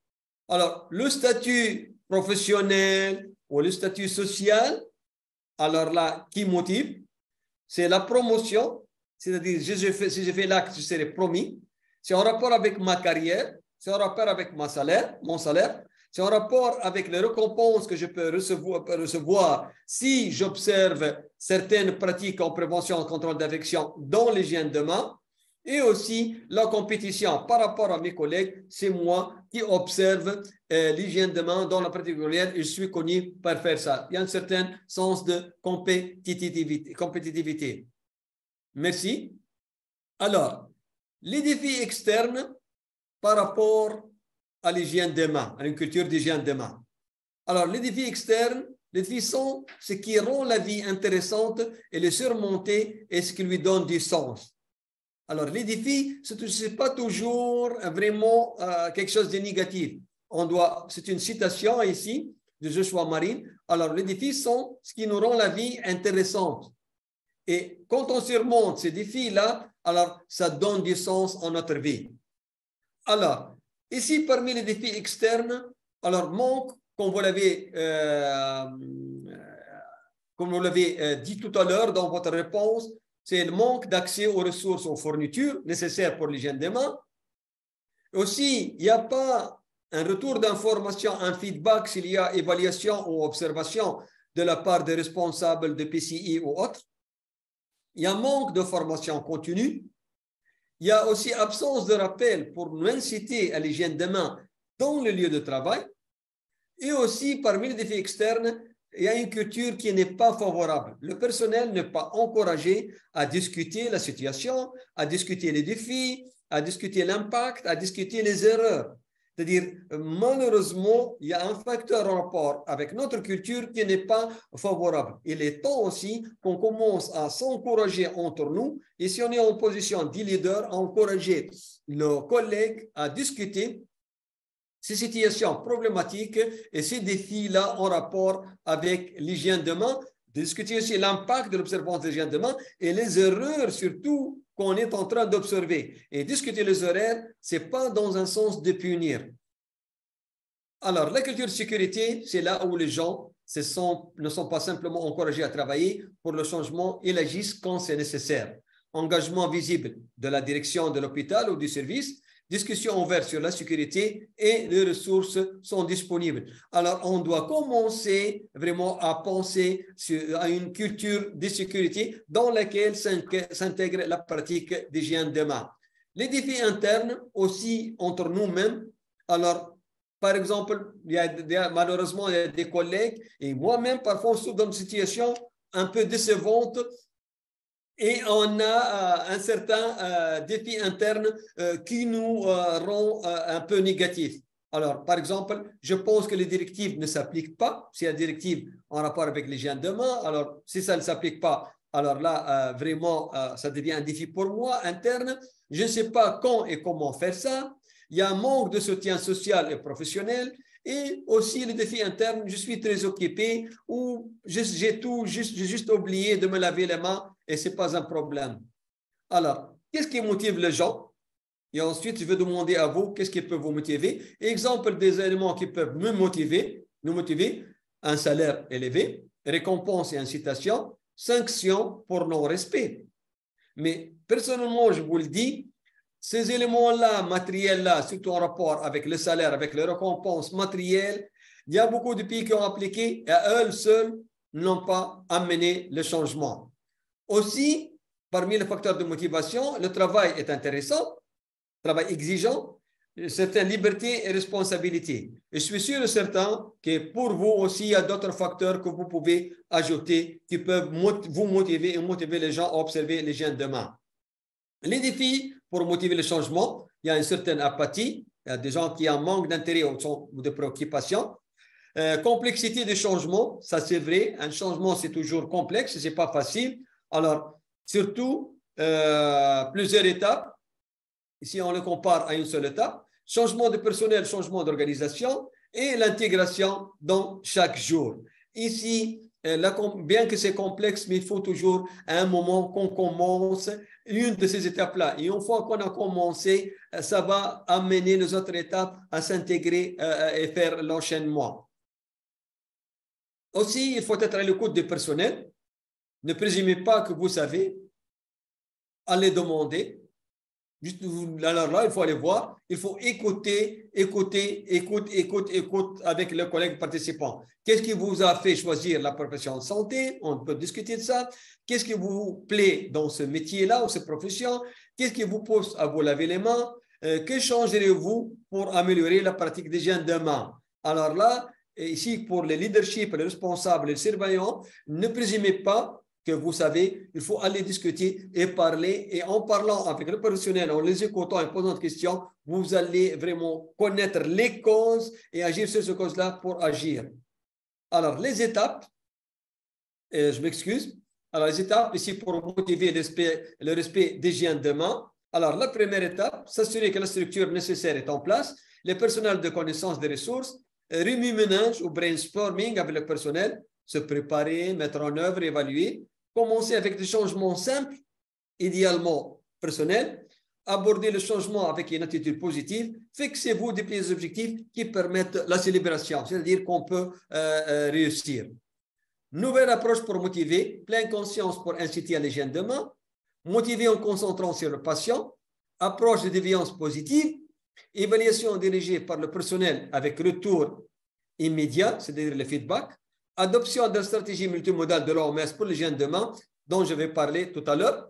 alors le statut professionnel ou le statut social, alors là, qui motive, c'est la promotion, c'est-à-dire si je fais l'acte, je serai promis. C'est en rapport avec ma carrière, c'est en rapport avec mon salaire, c'est en rapport avec les récompenses que je peux recevoir si j'observe certaines pratiques en prévention et en contrôle d'infection dans l'hygiène de main. Et aussi la compétition par rapport à mes collègues, c'est moi qui observe l'hygiène de main dans la pratique régulière et je suis connu par faire ça. Il y a un certain sens de compétitivité. Merci. Alors, les défis externes par rapport à l'hygiène des mains, à une culture d'hygiène des mains. Alors, les défis externes, les défis sont ce qui rend la vie intéressante et les surmonter et ce qui lui donne du sens. Alors, les défis, ce n'est pas toujours vraiment quelque chose de négatif. C'est une citation ici de Joshua Marine. Alors, les défis sont ce qui nous rend la vie intéressante. Et quand on surmonte ces défis-là, alors ça donne du sens en notre vie. Alors, ici, parmi les défis externes, alors manque, comme vous l'avez dit tout à l'heure dans votre réponse, c'est le manque d'accès aux ressources, aux fournitures nécessaires pour l'hygiène des mains. Aussi, il n'y a pas un retour d'information, un feedback s'il y a évaluation ou observation de la part des responsables de PCI ou autres. Il y a manque de formation continue. Il y a aussi absence de rappel pour nous inciter à l'hygiène de main dans le lieu de travail. Et aussi, parmi les défis externes, il y a une culture qui n'est pas favorable. Le personnel n'est pas encouragé à discuter la situation, à discuter les défis, à discuter l'impact, à discuter les erreurs. C'est-à-dire, malheureusement, il y a un facteur en rapport avec notre culture qui n'est pas favorable. Il est temps aussi qu'on commence à s'encourager entre nous, et si on est en position de leader, à encourager nos collègues à discuter ces situations problématiques et ces défis-là en rapport avec l'hygiène de main, discuter aussi l'impact de l'observance de l'hygiène de main et les erreurs surtout qu'on est en train d'observer. Et discuter les erreurs, ce n'est pas dans un sens de punir. Alors, la culture de sécurité, c'est là où les gens ne sont pas simplement encouragés à travailler pour le changement, ils agissent quand c'est nécessaire. Engagement visible de la direction de l'hôpital ou du service, discussion ouverte sur la sécurité et les ressources sont disponibles. Alors, on doit commencer vraiment à penser à une culture de sécurité dans laquelle s'intègre la pratique d'hygiène de main. Les défis internes aussi entre nous-mêmes. Alors, par exemple, malheureusement, il y a des collègues et moi-même, parfois, on se trouve dans une situation un peu décevante. Et on a un certain défi interne qui nous rend un peu négatifs. Alors, par exemple, je pense que les directives ne s'appliquent pas. Si la directive en rapport avec l'hygiène de main, alors si ça ne s'applique pas, alors là, vraiment, ça devient un défi pour moi interne. Je ne sais pas quand et comment faire ça. Il y a un manque de soutien social et professionnel. Et aussi le défi interne, je suis très occupé ou j'ai juste oublié de me laver les mains et ce n'est pas un problème. Alors, qu'est-ce qui motive les gens? Et ensuite, je vais demander à vous, qu'est-ce qui peut vous motiver? Exemple des éléments qui peuvent nous motiver, un salaire élevé, récompense et incitation, sanctions pour non-respect. Mais personnellement, je vous le dis, ces éléments-là, matériels-là, surtout en rapport avec le salaire, avec les récompenses matérielles, il y a beaucoup de pays qui ont appliqué et à eux seuls n'ont pas amené le changement. Aussi, parmi les facteurs de motivation, le travail est intéressant, travail exigeant, certaines libertés et responsabilités. Et je suis sûr et certain que pour vous aussi, il y a d'autres facteurs que vous pouvez ajouter qui peuvent vous motiver et motiver les gens à observer l'hygiène de main. Les défis pour motiver le changement, il y a une certaine apathie, il y a des gens qui ont un manque d'intérêt ou de préoccupation. Complexité des changements, ça c'est vrai, un changement c'est toujours complexe, ce n'est pas facile. Alors, surtout, plusieurs étapes, ici on le compare à une seule étape, changement de personnel, changement d'organisation et l'intégration dans chaque jour. Ici, bien que c'est complexe, mais il faut toujours à un moment qu'on commence une de ces étapes-là. Et une fois qu'on a commencé, ça va amener les autres étapes à s'intégrer et faire l'enchaînement. Aussi, il faut être à l'écoute du personnel. Ne présumez pas que vous savez. Allez demander. Alors là, il faut aller voir. Il faut écouter avec le collègue participant. Qu'est-ce qui vous a fait choisir la profession de santé? On peut discuter de ça. Qu'est-ce qui vous plaît dans ce métier-là ou cette profession? Qu'est-ce qui vous pousse à vous laver les mains? Que changerez-vous pour améliorer la pratique d'hygiène de main? Alors là, ici, pour les leaderships, les responsables, les surveillants, ne présumez pas que vous savez, il faut aller discuter et parler. Et en parlant avec le professionnel, en les écoutant et posant des questions, vous allez vraiment connaître les causes et agir sur ces causes-là pour agir. Alors, les étapes, je m'excuse. Alors, les étapes ici pour motiver le respect d'hygiène de main. Alors, la première étape, s'assurer que la structure nécessaire est en place, les personnels de connaissance des ressources, remue-ménage ou brainstorming avec le personnel, se préparer, mettre en œuvre, évaluer, commencer avec des changements simples, idéalement personnels, aborder le changement avec une attitude positive, fixez-vous des petits objectifs qui permettent la célébration, c'est-à-dire qu'on peut réussir. Nouvelle approche pour motiver, pleine conscience pour inciter à l'hygiène de main, motiver en concentrant sur le patient, approche de déviance positive, Évaluation dirigée par le personnel avec retour immédiat, c'est-à-dire le feedback. Adoption de la stratégie multimodale de l'OMS pour l'hygiène de main, dont je vais parler tout à l'heure.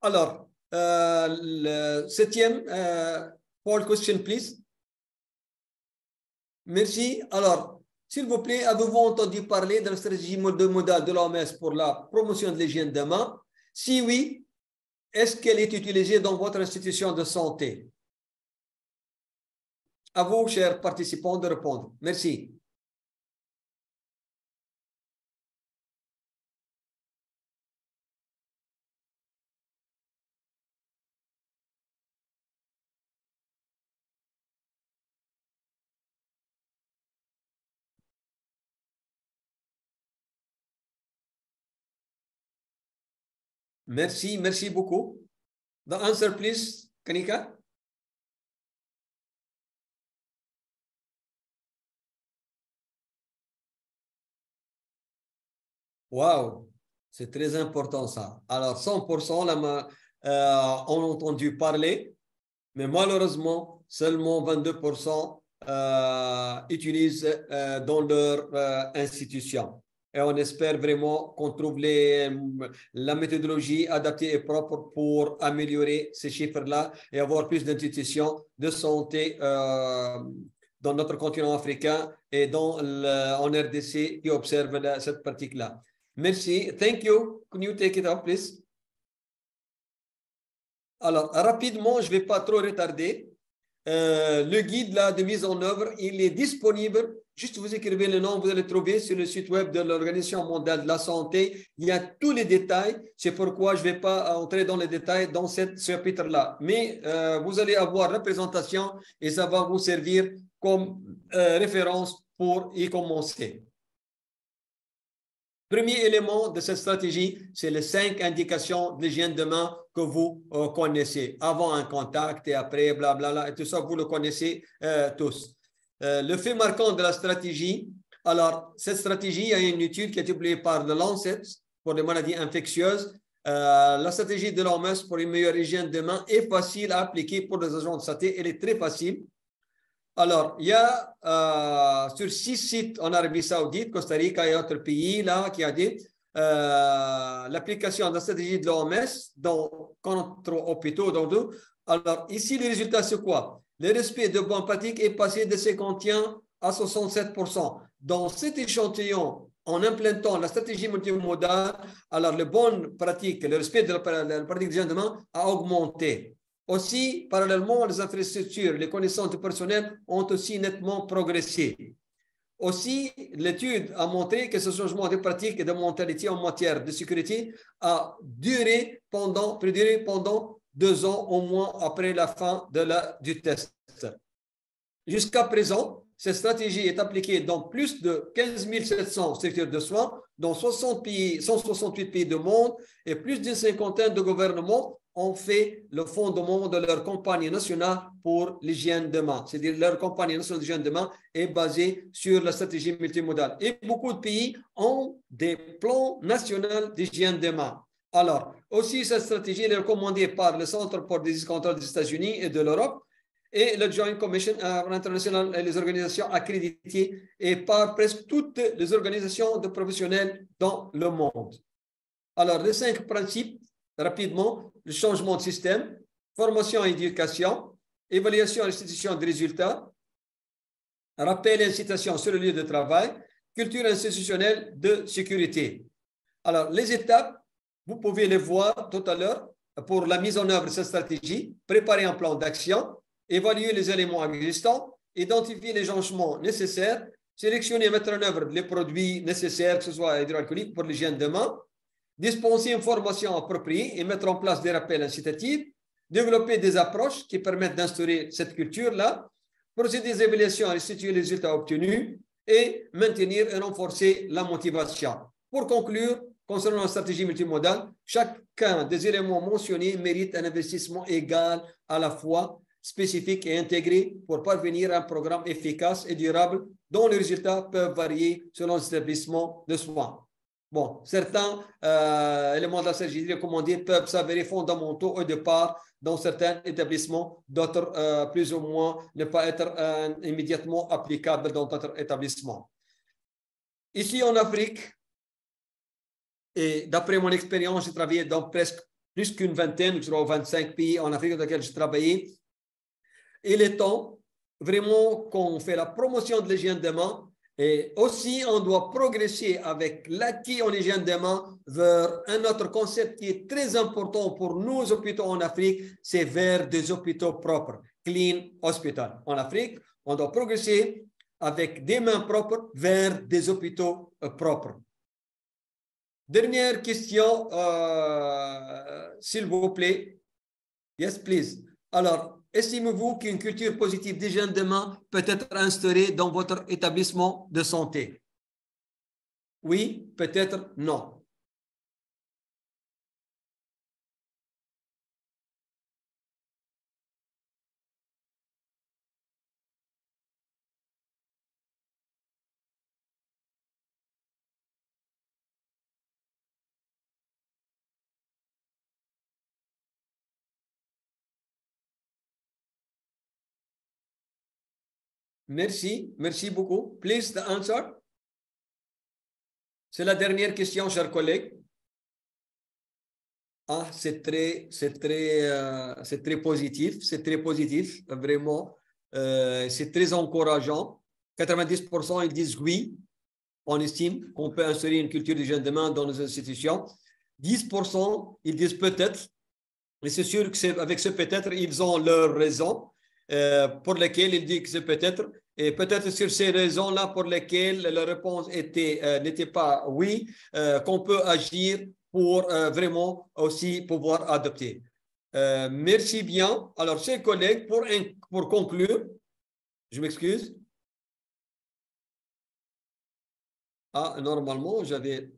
Alors, le septième, Paul, question, please. Merci. Alors, s'il vous plaît, avez-vous entendu parler de la stratégie multimodale de l'OMS pour la promotion de l'hygiène de main? Si oui, est-ce qu'elle est utilisée dans votre institution de santé? À vous, chers participants, de répondre. Merci. Merci, merci beaucoup. The answer, please, Kanika. Wow, c'est très important ça. Alors, 100%, là, on a entendu parler, mais malheureusement, seulement 22% utilisent dans leur institution. Et on espère vraiment qu'on trouve la méthodologie adaptée et propre pour améliorer ces chiffres-là et avoir plus d'institutions de santé dans notre continent africain et en RDC qui observent cette pratique-là. Merci. Thank you. Can you take it up, please? Alors, rapidement, je ne vais pas trop retarder. Le guide là, de mise en œuvre, il est disponible. Juste vous écrivez le nom, vous allez le trouver sur le site web de l'Organisation mondiale de la santé. Il y a tous les détails. C'est pourquoi je ne vais pas entrer dans les détails dans ce chapitre-là. Mais vous allez avoir la présentation et ça va vous servir comme référence pour y commencer. Premier élément de cette stratégie, c'est les 5 indications de l'hygiène de main que vous connaissez. Avant un contact et après, blablabla, et tout ça, vous le connaissez tous. Le fait marquant de la stratégie, alors, cette stratégie, il y a une étude qui a été publiée par The Lancet pour les maladies infectieuses. La stratégie de l'OMS pour une meilleure hygiène de main est facile à appliquer pour les agents de santé. Elle est très facile. Alors, il y a sur 6 sites en Arabie Saoudite, Costa Rica et autres pays là qui a dit l'application de la stratégie de l'OMS contre hôpitaux. Alors, ici, le résultat, c'est quoi? Le respect de bonnes pratiques est passé de 51 à 67%. Dans cet échantillon, en implantant la stratégie multimodale, alors les bonnes pratiques, le respect de la pratique d'hygiène de main a augmenté. Aussi, parallèlement, les infrastructures, les connaissances du personnel ont aussi nettement progressé. Aussi, l'étude a montré que ce changement de pratique et de mentalité en matière de sécurité a perduré pendant 2 ans au moins après la fin du test. Jusqu'à présent, cette stratégie est appliquée dans plus de 15 700 structures de soins dans 168 pays du monde et plus d'une cinquantaine de gouvernements ont fait le fondement de leur campagne nationale pour l'hygiène de main. C'est-à-dire leur campagne nationale d'hygiène de main est basée sur la stratégie multimodale. Et beaucoup de pays ont des plans nationaux d'hygiène de main. Alors, aussi, cette stratégie est recommandée par le Centre pour des contrôles des États-Unis et de l'Europe et le Joint Commission international et les organisations accréditées et par presque toutes les organisations de professionnels dans le monde. Alors, les 5 principes, rapidement, le changement de système, formation et éducation, évaluation et restitution des résultats, rappel et incitation sur le lieu de travail, culture institutionnelle de sécurité. Alors, les étapes, vous pouvez les voir tout à l'heure pour la mise en œuvre de cette stratégie, préparer un plan d'action, évaluer les éléments existants, identifier les changements nécessaires, sélectionner et mettre en œuvre les produits nécessaires, que ce soit hydroalcoolique pour l'hygiène de main, dispenser une formation appropriée et mettre en place des rappels incitatifs, développer des approches qui permettent d'instaurer cette culture-là, procéder des évaluations et restituer les résultats obtenus et maintenir et renforcer la motivation. Pour conclure, concernant la stratégie multimodale, chacun des éléments mentionnés mérite un investissement égal à la fois spécifique et intégré pour parvenir à un programme efficace et durable dont les résultats peuvent varier selon l'établissement de soins. Bon, certains éléments de la stratégie recommandée peuvent s'avérer fondamentaux au départ dans certains établissements, d'autres plus ou moins ne pas être immédiatement applicables dans d'autres établissements. Ici en Afrique, et d'après mon expérience, j'ai travaillé dans presque plus qu'une vingtaine, je crois 25 pays en Afrique dans lesquels j'ai travaillé. Il est temps vraiment qu'on fait la promotion de l'hygiène des mains et aussi on doit progresser avec l'acquis en hygiène des mains vers un autre concept qui est très important pour nos hôpitaux en Afrique, c'est vers des hôpitaux propres, clean hospital. En Afrique, on doit progresser avec des mains propres vers des hôpitaux propres. Dernière question, s'il vous plaît. Yes, please. Alors, estimez-vous qu'une culture positive d'hygiène de main peut être instaurée dans votre établissement de santé? Oui, peut-être non. Merci, merci beaucoup. Please, the answer. C'est la dernière question, chers collègues. Ah, c'est très positif, vraiment. C'est très encourageant. 90%, ils disent oui. On estime qu'on peut instaurer une culture d'hygiène de main dans nos institutions. 10%, ils disent peut-être. Mais c'est sûr qu'avec ce peut-être, ils ont leurs raisons pour lesquelles ils disent que c'est peut-être. Et peut-être sur ces raisons-là pour lesquelles la réponse n'était pas oui, qu'on peut agir pour vraiment aussi pouvoir adopter. Merci bien. Alors, chers collègues, pour conclure, je m'excuse. Ah, normalement, j'avais...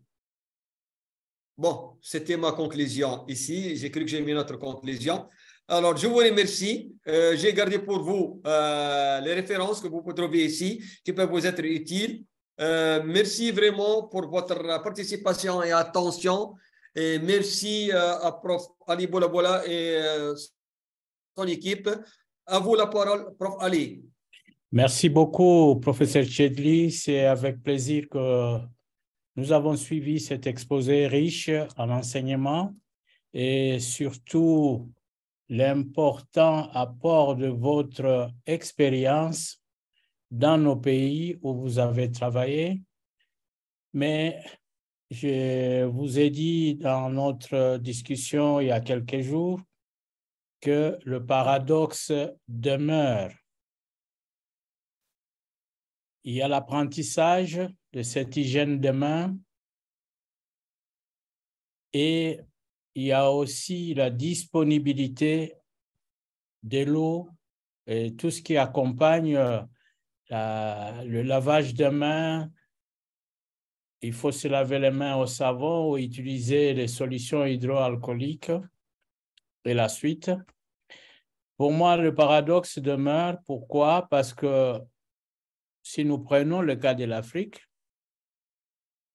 Bon, c'était ma conclusion ici. J'ai cru que j'ai mis notre conclusion. Alors, je vous remercie. J'ai gardé pour vous les références que vous pouvez trouver ici, qui peuvent vous être utiles. Merci vraiment pour votre participation et attention. Et merci à Prof. Ali Boulaboula et son équipe. À vous la parole, Prof. Ali. Merci beaucoup, professeur Chedli. C'est avec plaisir que nous avons suivi cet exposé riche en enseignement et surtout l'important apport de votre expérience dans nos pays où vous avez travaillé. Mais je vous ai dit dans notre discussion il y a quelques jours que le paradoxe demeure. Il y a l'apprentissage de cette hygiène de main et il y a aussi la disponibilité de l'eau et tout ce qui accompagne le lavage de mains. Il faut se laver les mains au savon ou utiliser les solutions hydroalcooliques et la suite. Pour moi, le paradoxe demeure. Pourquoi? Parce que si nous prenons le cas de l'Afrique,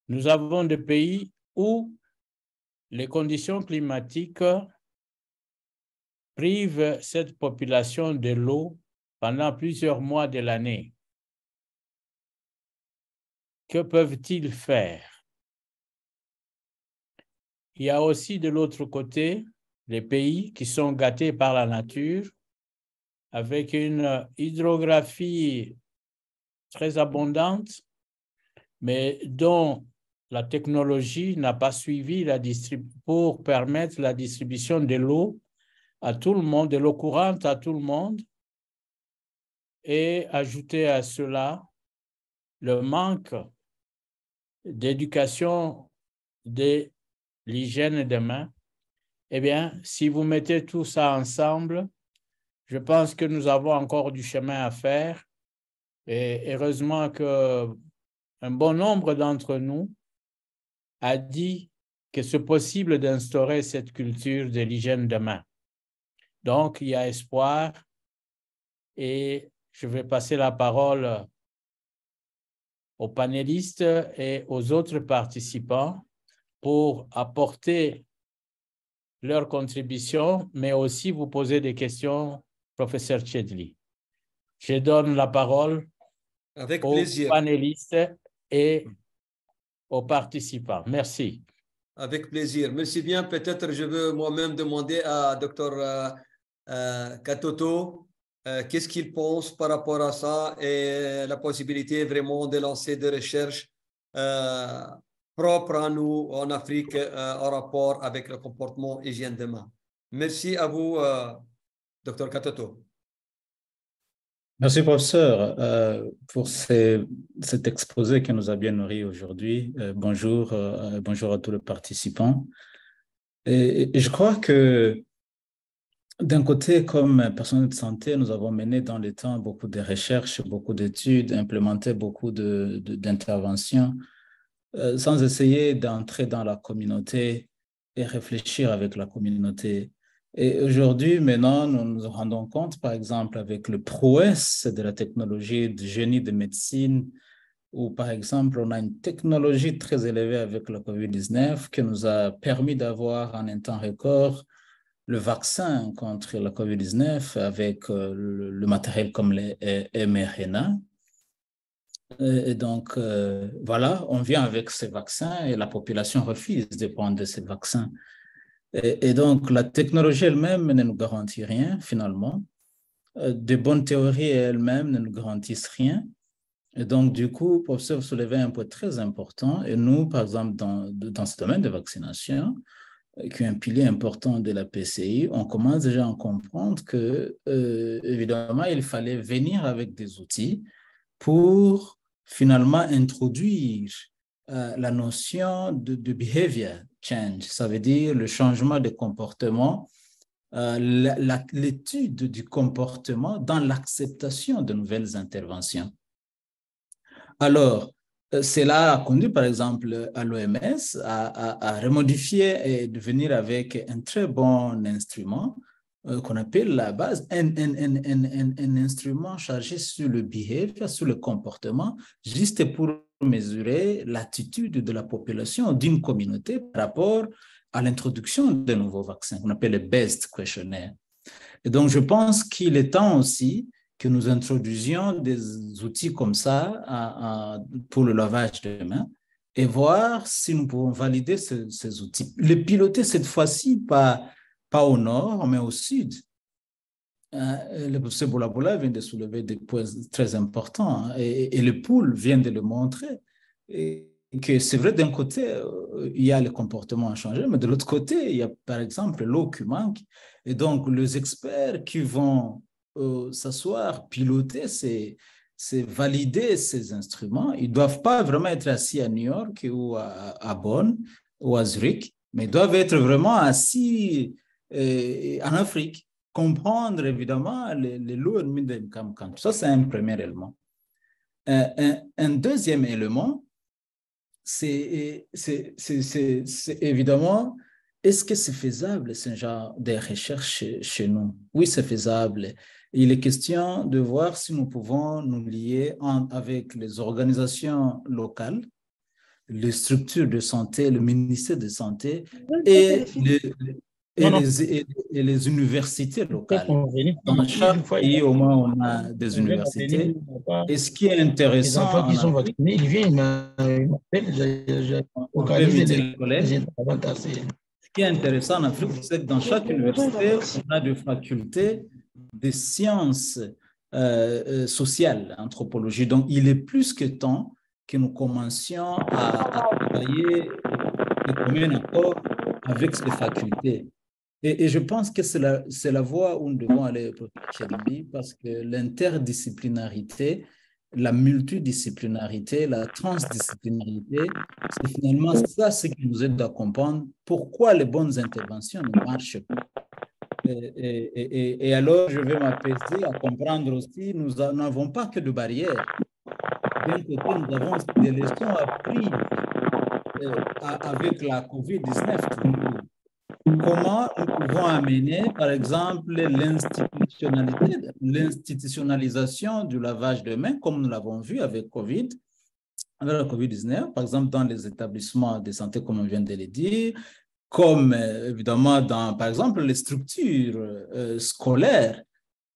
nous avons des pays où les conditions climatiques privent cette population de l'eau pendant plusieurs mois de l'année. Que peuvent-ils faire? Il y a aussi de l'autre côté les pays qui sont gâtés par la nature avec une hydrographie très abondante, mais dont la technologie n'a pas suivi pour permettre la distribution de l'eau à tout le monde, de l'eau courante à tout le monde, et ajouter à cela le manque d'éducation de l'hygiène des mains. Eh bien, si vous mettez tout ça ensemble, je pense que nous avons encore du chemin à faire. Et heureusement qu'un bon nombre d'entre nous a dit que c'est possible d'instaurer cette culture de l'hygiène de main. Donc, il y a espoir et je vais passer la parole aux panélistes et aux autres participants pour apporter leur contribution, mais aussi vous poser des questions, professeur Chedli. Je donne la parole Avec aux plaisir. panélistes et aux participants. Merci. Avec plaisir. Merci bien. Peut-être je veux moi-même demander à Dr Katoto qu'est-ce qu'il pense par rapport à ça et la possibilité vraiment de lancer des recherches propres à nous en Afrique en rapport avec le comportement hygiène de main. Merci à vous, Dr Katoto. Merci, professeur, pour cet exposé qui nous a bien nourri aujourd'hui. Bonjour, bonjour à tous les participants. Et je crois que d'un côté, comme personnel de santé, nous avons mené dans le temps beaucoup de recherches, beaucoup d'études, implémenté beaucoup d'interventions, sans essayer d'entrer dans la communauté et réfléchir avec la communauté. Et aujourd'hui, maintenant, nous nous rendons compte, par exemple, avec le prouesse de la technologie, du génie de médecine, où, par exemple, on a une technologie très élevée avec la COVID-19 qui nous a permis d'avoir en un temps record le vaccin contre la COVID-19 avec le matériel comme les mRNA. Et donc, voilà, on vient avec ces vaccins et la population refuse de prendre ces vaccins. Et donc, la technologie elle-même ne nous garantit rien, finalement. De bonnes théories elles-mêmes ne nous garantissent rien. Et donc, du coup, le professeur soulevait un point très important. Et nous, par exemple, dans ce domaine de vaccination, qui est un pilier important de la PCI, on commence déjà à comprendre que, évidemment, il fallait venir avec des outils pour finalement introduire la notion de behavior change, ça veut dire le changement de comportement, l'étude du comportement dans l'acceptation de nouvelles interventions. Alors, cela a conduit, par exemple, à l'OMS à remodifier et de venir avec un très bon instrument qu'on appelle la base, un instrument chargé sur le behavior, sur le comportement, juste pour mesurer l'attitude de la population d'une communauté par rapport à l'introduction de nouveaux vaccins, qu'on appelle le BEST questionnaire. Et donc, je pense qu'il est temps aussi que nous introduisions des outils comme ça pour le lavage de mains et voir si nous pouvons valider ces outils. Les piloter cette fois-ci pas au nord, mais au sud. Le professeur Boulaboula vient de soulever des points très importants et le pool vient de le montrer. Et que c'est vrai, d'un côté, il y a le comportement à changer, mais de l'autre côté, il y a par exemple l'eau qui manque. Et donc, les experts qui vont s'asseoir, piloter, c'est valider ces instruments. Ils ne doivent pas vraiment être assis à New York ou à Bonn ou à Zurich, mais ils doivent être vraiment assis en Afrique, comprendre évidemment les lots ennemis de Mkamkan. Ça, c'est un premier élément. Un deuxième élément, c'est évidemment, est-ce que c'est faisable ce genre de recherche chez nous? Oui, c'est faisable. Il est question de voir si nous pouvons nous lier avec les organisations locales, les structures de santé, le ministère de Santé et les universités locales. Dans chaque pays, au moins, on a des universités. Et ce qui est intéressant, les enfants qui sont vaccinés, ils viennent, ils ce qui est intéressant en Afrique, c'est que dans chaque université, on a des facultés de sciences sociales, anthropologie. Donc, il est plus que temps que nous commencions à travailler de commun accord avec ces facultés. Et je pense que c'est la voie où nous devons aller, parce que l'interdisciplinarité, la multidisciplinarité, la transdisciplinarité, c'est finalement ça ce qui nous aide à comprendre pourquoi les bonnes interventions ne marchent pas. Et alors, je vais m'apaiser à comprendre aussi, nous n'avons pas que de barrières. D'un côté, nous avons des leçons apprises avec la COVID-19. Comment nous pouvons amener, par exemple, l'institutionnalisation du lavage de mains, comme nous l'avons vu avec la COVID-19, par exemple, dans les établissements de santé, comme on vient de le dire, comme évidemment dans, par exemple, les structures scolaires.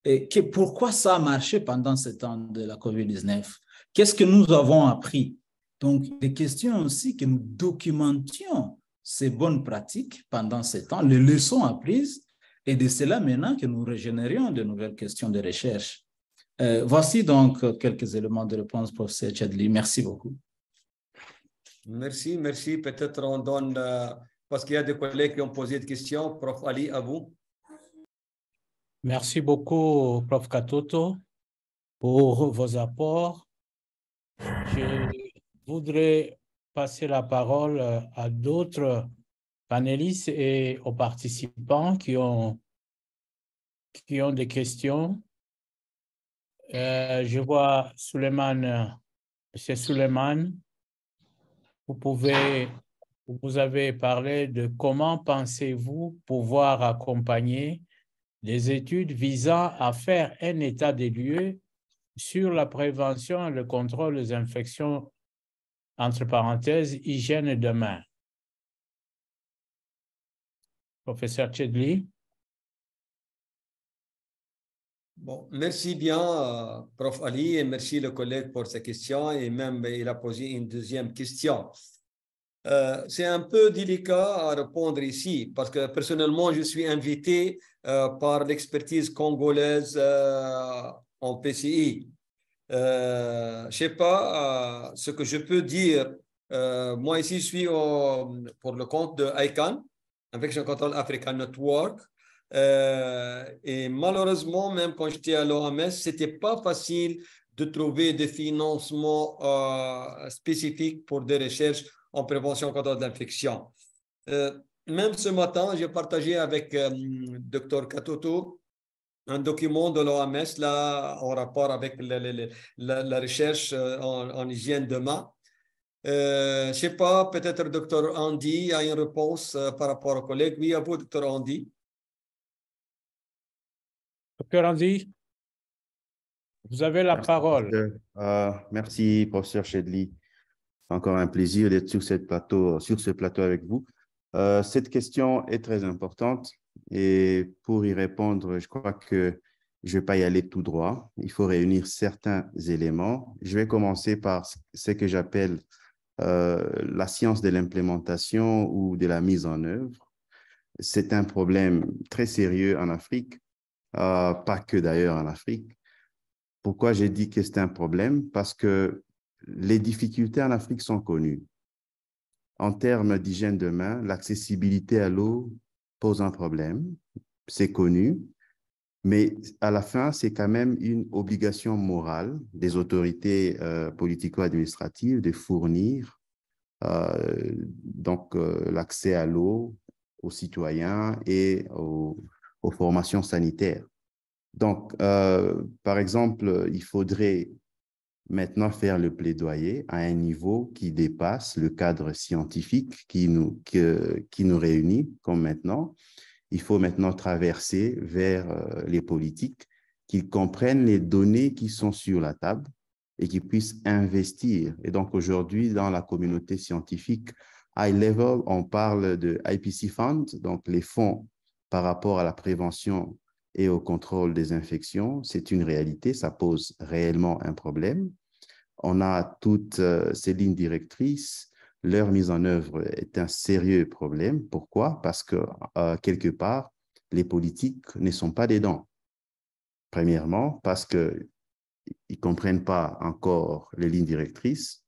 Et pourquoi ça a marché pendant ce temps de la COVID-19? Qu'est-ce que nous avons appris? Donc, des questions aussi que nous documentions ces bonnes pratiques pendant ce temps, les leçons apprises, et de cela maintenant que nous régénérions de nouvelles questions de recherche. Voici donc quelques éléments de réponse, professeur Chedli. Merci beaucoup. Merci, merci. Peut-être on donne, parce qu'il y a des collègues qui ont posé des questions. Prof Ali, à vous. Merci beaucoup, Prof Katoto, pour vos apports. Je voudrais passer la parole à d'autres panélistes et aux participants qui ont des questions. Je vois Souleymane, M. Souleymane, vous avez parlé de comment pensez-vous pouvoir accompagner des études visant à faire un état des lieux sur la prévention et le contrôle des infections, entre parenthèses, hygiène de main. Professeur Chedli. Bon, merci bien, Prof Ali, et merci le collègue pour sa question, et même il a posé une deuxième question. C'est un peu délicat à répondre ici, parce que personnellement, je suis invité par l'expertise congolaise en PCI. Je ne sais pas ce que je peux dire. Moi, ici, je suis pour le compte de ICANN, Infection Control Africa Network. Et malheureusement, même quand j'étais à l'OMS, ce n'était pas facile de trouver des financements spécifiques pour des recherches en prévention contre l'infection. Même ce matin, j'ai partagé avec Dr Katoto un document de l'OMS là, en rapport avec la recherche en hygiène de main. Je ne sais pas, peut-être Dr Andy a une réponse par rapport aux collègues. Oui, à vous, Dr Andy. Dr Andy, vous avez la parole. Merci, professeur Chedli. Encore un plaisir d'être sur ce plateau avec vous. Cette question est très importante et pour y répondre, je crois que je ne vais pas y aller tout droit. Il faut réunir certains éléments. Je vais commencer par ce que j'appelle la science de l'implémentation ou de la mise en œuvre. C'est un problème très sérieux en Afrique, pas que d'ailleurs en Afrique. Pourquoi j'ai dit que c'est un problème? Parce que les difficultés en Afrique sont connues. En termes d'hygiène de main, l'accessibilité à l'eau pose un problème, c'est connu, mais à la fin, c'est quand même une obligation morale des autorités politico-administratives de fournir l'accès à l'eau aux citoyens et aux formations sanitaires. Donc, par exemple, il faudrait maintenant faire le plaidoyer à un niveau qui dépasse le cadre scientifique qui nous réunit comme maintenant. Il faut maintenant traverser vers les politiques qui comprennent les données qui sont sur la table et qui puissent investir. Et donc aujourd'hui, dans la communauté scientifique high level, on parle de IPC Fund, donc les fonds par rapport à la prévention et au contrôle des infections. C'est une réalité, ça pose réellement un problème. On a toutes ces lignes directrices. Leur mise en œuvre est un sérieux problème. Pourquoi? Parce que, quelque part, les politiques ne sont pas dedans. Premièrement, parce qu'ils ne comprennent pas encore les lignes directrices.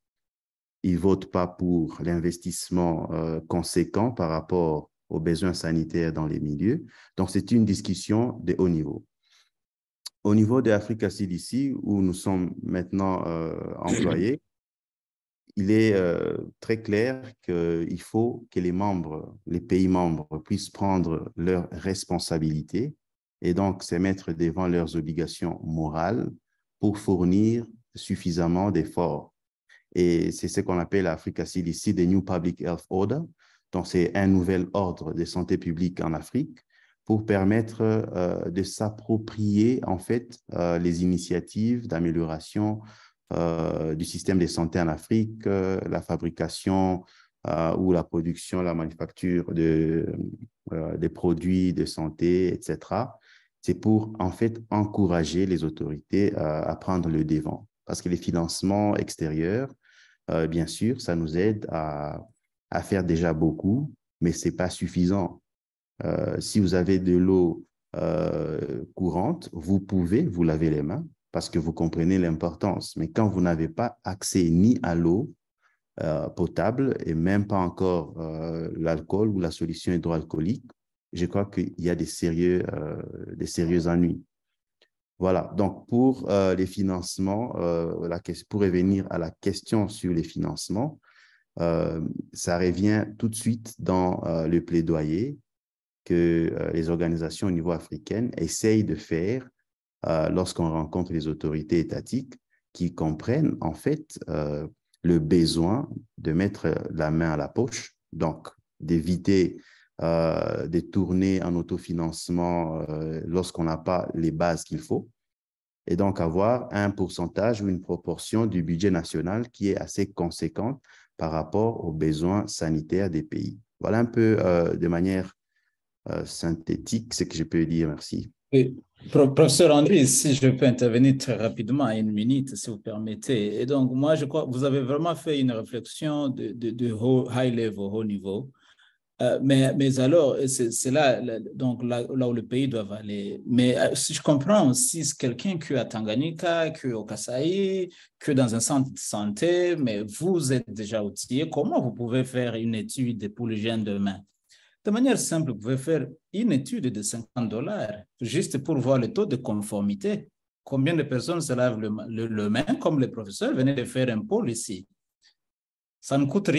Ils ne votent pas pour l'investissement conséquent par rapport aux besoins sanitaires dans les milieux. Donc, c'est une discussion de haut niveau. Au niveau de Africa CDC, où nous sommes maintenant employés, il est très clair qu'il faut que les pays membres puissent prendre leurs responsabilités et donc se mettre devant leurs obligations morales pour fournir suffisamment d'efforts. Et c'est ce qu'on appelle Africa CDC, the New Public Health Order. Donc, c'est un nouvel ordre de santé publique en Afrique pour permettre de s'approprier, en fait, les initiatives d'amélioration du système de santé en Afrique, la fabrication ou la production, la manufacture des produits de santé, etc. C'est pour, en fait, encourager les autorités à prendre le devant. Parce que les financements extérieurs, bien sûr, ça nous aide à faire déjà beaucoup, mais ce n'est pas suffisant. Si vous avez de l'eau courante, vous pouvez vous laver les mains parce que vous comprenez l'importance. Mais quand vous n'avez pas accès ni à l'eau potable et même pas encore l'alcool ou la solution hydroalcoolique, je crois qu'il y a des sérieux ennuis. Voilà, donc pour les financements, pour revenir à la question sur les financements, ça revient tout de suite dans le plaidoyer que les organisations au niveau africain essayent de faire lorsqu'on rencontre les autorités étatiques qui comprennent en fait le besoin de mettre la main à la poche, donc d'éviter de tourner en autofinancement lorsqu'on n'a pas les bases qu'il faut, et donc avoir un pourcentage ou une proportion du budget national qui est assez conséquente par rapport aux besoins sanitaires des pays. Voilà un peu de manière synthétique ce que je peux dire. Merci. Oui. Professeur André, si je peux intervenir très rapidement à 1 minute, si vous permettez. Et donc, moi, je crois que vous avez vraiment fait une réflexion de high level, haut niveau. Mais alors, c'est là, donc là où le pays doit aller. Mais si je comprends aussi, c'est quelqu'un qui est à Tanganyika, qui est au Kasaï, qui est dans un centre de santé, mais vous êtes déjà outillé. Comment vous pouvez faire une étude pour les jeunes demain? De manière simple, vous pouvez faire une étude de $50 juste pour voir le taux de conformité. Combien de personnes se lavent le main, comme le professeur venait de faire un pôle ici. Ça ne coûte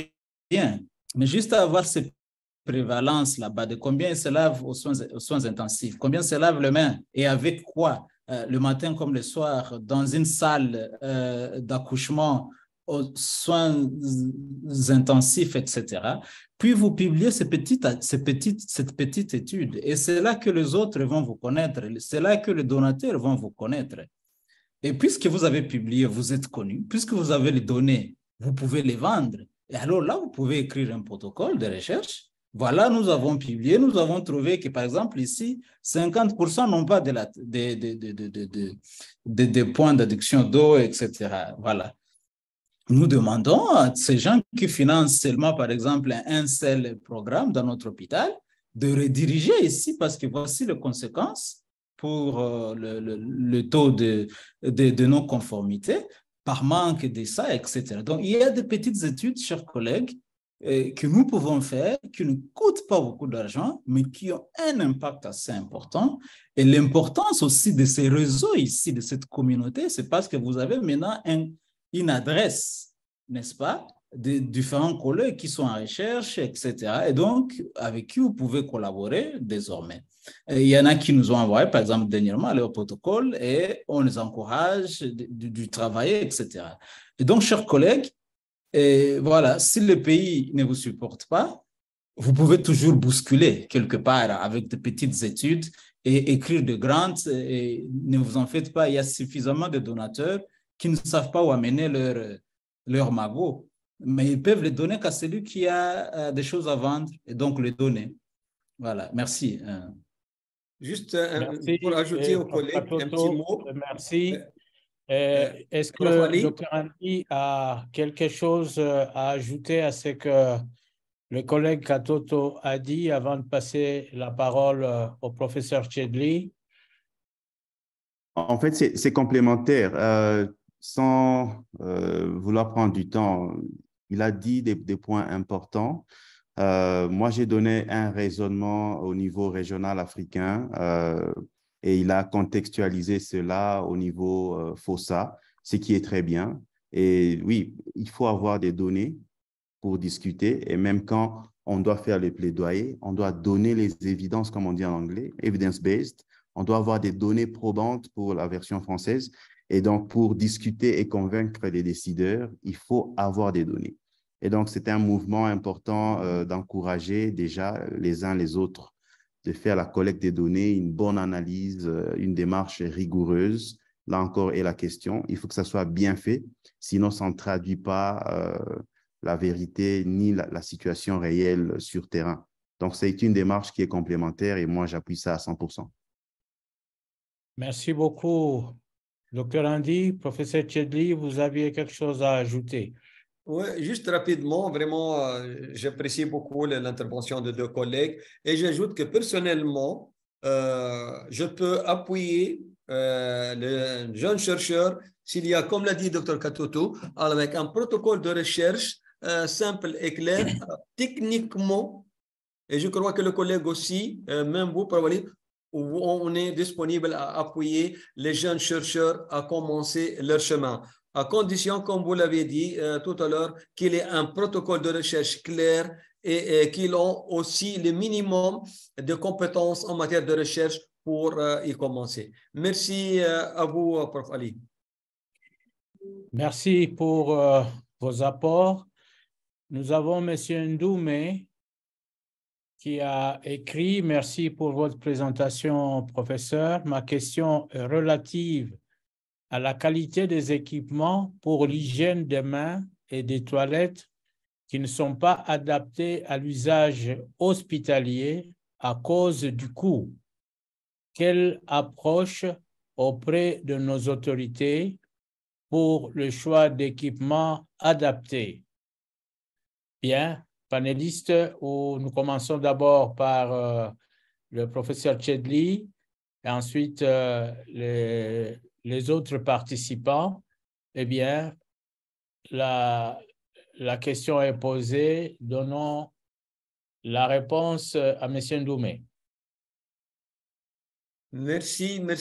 rien, mais juste avoir cette prévalence là-bas de combien se lavent aux soins intensifs, combien se lavent les mains et avec quoi, le matin comme le soir, dans une salle d'accouchement, aux soins intensifs, etc. Puis vous publiez cette petite étude. Et c'est là que les autres vont vous connaître. C'est là que les donateurs vont vous connaître. Et puisque vous avez publié, vous êtes connu. Puisque vous avez les données, vous pouvez les vendre. Et alors là, vous pouvez écrire un protocole de recherche. Voilà, nous avons publié, nous avons trouvé que, par exemple, ici, 50% n'ont pas des points d'adduction d'eau, etc. Voilà. Nous demandons à ces gens qui financent seulement, par exemple, un seul programme dans notre hôpital de rediriger ici parce que voici les conséquences pour le taux de non-conformité par manque de ça, etc. Donc, il y a des petites études, chers collègues, que nous pouvons faire, qui ne coûtent pas beaucoup d'argent, mais qui ont un impact assez important. Et l'importance aussi de ces réseaux ici, de cette communauté, c'est parce que vous avez maintenant une adresse, n'est-ce pas, de différents collègues qui sont en recherche, etc. Et donc, avec qui vous pouvez collaborer désormais. Et il y en a qui nous ont envoyé, par exemple, dernièrement, leur protocole et on les encourage du travailler, etc. Et donc, chers collègues, et voilà, si le pays ne vous supporte pas, vous pouvez toujours bousculer quelque part avec de petites études et écrire de grants. Et ne vous en faites pas, il y a suffisamment de donateurs qui ne savent pas où amener leur magot. Mais ils peuvent les donner qu'à celui qui a des choses à vendre et donc les donner. Voilà, merci. Juste Merci, pour ajouter aux collègues un petit mot. Merci. Est-ce que Ali? Dr. Andy a quelque chose à ajouter à ce que le collègue Katoto a dit avant de passer la parole au professeur Chedli? En fait, c'est complémentaire. Sans vouloir prendre du temps, il a dit des points importants. Moi, j'ai donné un raisonnement au niveau régional africain et il a contextualisé cela au niveau FOSSA, ce qui est très bien. Et oui, il faut avoir des données pour discuter et même quand on doit faire le plaidoyer, on doit donner les évidences, comme on dit en anglais, evidence-based. On doit avoir des données probantes pour la version française. Et donc, pour discuter et convaincre les décideurs, il faut avoir des données. Et donc, c'est un mouvement important d'encourager déjà les uns les autres, de faire la collecte des données, une bonne analyse, une démarche rigoureuse. Là encore est la question. Il faut que ça soit bien fait, sinon ça ne traduit pas la vérité ni la situation réelle sur terrain. Donc, c'est une démarche qui est complémentaire et moi, j'appuie ça à 100%. Merci beaucoup, Dr. Andy. Professeur Chedli, vous aviez quelque chose à ajouter? Oui, juste rapidement, vraiment, j'apprécie beaucoup l'intervention de deux collègues et j'ajoute que personnellement, je peux appuyer le jeune chercheur s'il y a, comme l'a dit Dr. Katoto, avec un protocole de recherche simple et clair, techniquement, et je crois que le collègue aussi, même vous, on est disponible à appuyer les jeunes chercheurs à commencer leur chemin, à condition, comme vous l'avez dit tout à l'heure, qu'il y ait un protocole de recherche clair et qu'ils ont aussi le minimum de compétences en matière de recherche pour y commencer. Merci à vous, Prof. Ali. Merci pour vos apports. Nous avons M. Ndoumé qui a écrit « Merci pour votre présentation, professeur. Ma question est relative à la qualité des équipements pour l'hygiène des mains et des toilettes qui ne sont pas adaptés à l'usage hospitalier à cause du coût. Quelle approche auprès de nos autorités pour le choix d'équipements adaptés? » Bien, panélistes, nous commençons d'abord par le professeur Chedli et ensuite les autres participants. Eh bien, la question est posée. Donnons la réponse à M. Ndoumé. Merci, M.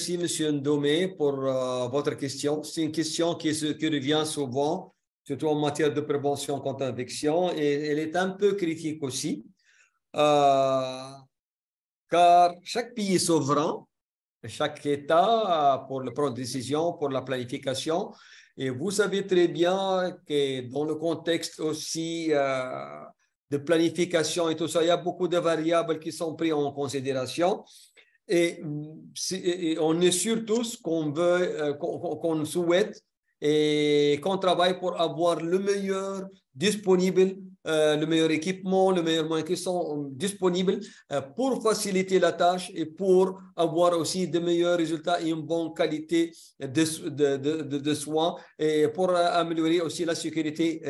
Ndomé, pour votre question. C'est une question qui revient souvent, surtout en matière de prévention contre l'infection, et elle est un peu critique aussi, car chaque pays est souverain, chaque État pour prendre des décisions, pour la planification, et vous savez très bien que dans le contexte aussi de planification et tout ça, il y a beaucoup de variables qui sont prises en considération. Et on est sûr tous qu'on veut, qu'on souhaite et qu'on travaille pour avoir le meilleur disponible, le meilleur équipement, le meilleur moyen qui sont disponibles pour faciliter la tâche et pour avoir aussi de meilleurs résultats et une bonne qualité de soins et pour améliorer aussi la sécurité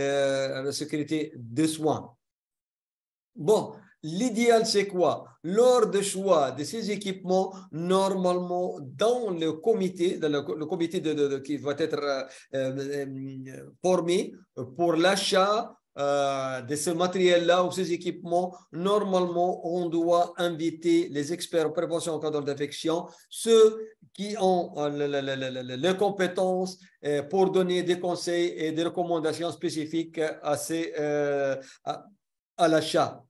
des soins. Bon, l'idéal, c'est quoi? Lors du choix de ces équipements, normalement, dans le comité, qui va être formé pour l'achat de ce matériel-là ou ces équipements, normalement, on doit inviter les experts en prévention en cas d'infection, ceux qui ont les compétences pour donner des conseils et des recommandations spécifiques à l'achat.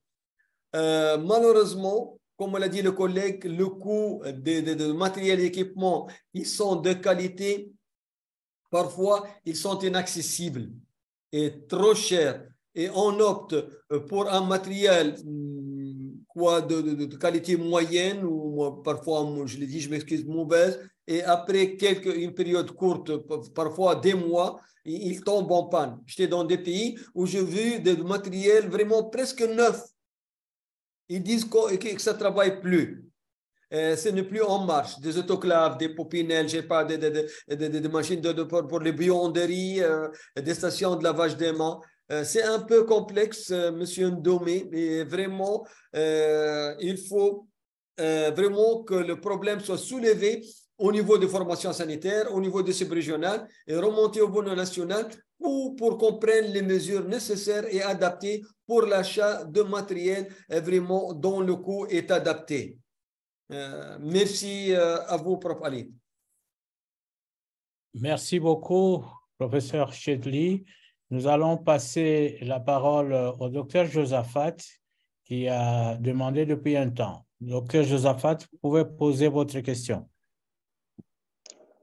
Malheureusement, comme l'a dit le collègue, le coût de matériel et d'équipement, ils sont de qualité, parfois ils sont inaccessibles et trop chers. Et on opte pour un matériel de qualité moyenne ou parfois, je l'ai dit, je m'excuse, mauvaise. Et après une période courte, parfois des mois, il tombe en panne. J'étais dans des pays où j'ai vu des matériels vraiment presque neufs. Ils disent que ça ne travaille plus. Ce n'est plus en marche. Des autoclaves, des popinelles, je sais pas, des machines pour les buanderies, des stations de lavage des mains. C'est un peu complexe, Monsieur Ndomé, mais vraiment, il faut vraiment que le problème soit soulevé au niveau des formations sanitaires, au niveau des subrégionales et remonter au niveau national pour qu'on prenne les mesures nécessaires et adaptées pour l'achat de matériel vraiment dont le coût est adapté. Merci à vous, Prof. Ali. Merci beaucoup, professeur Chedli. Nous allons passer la parole au docteur Josaphat qui a demandé depuis un temps. Docteur Josaphat, vous pouvez poser votre question.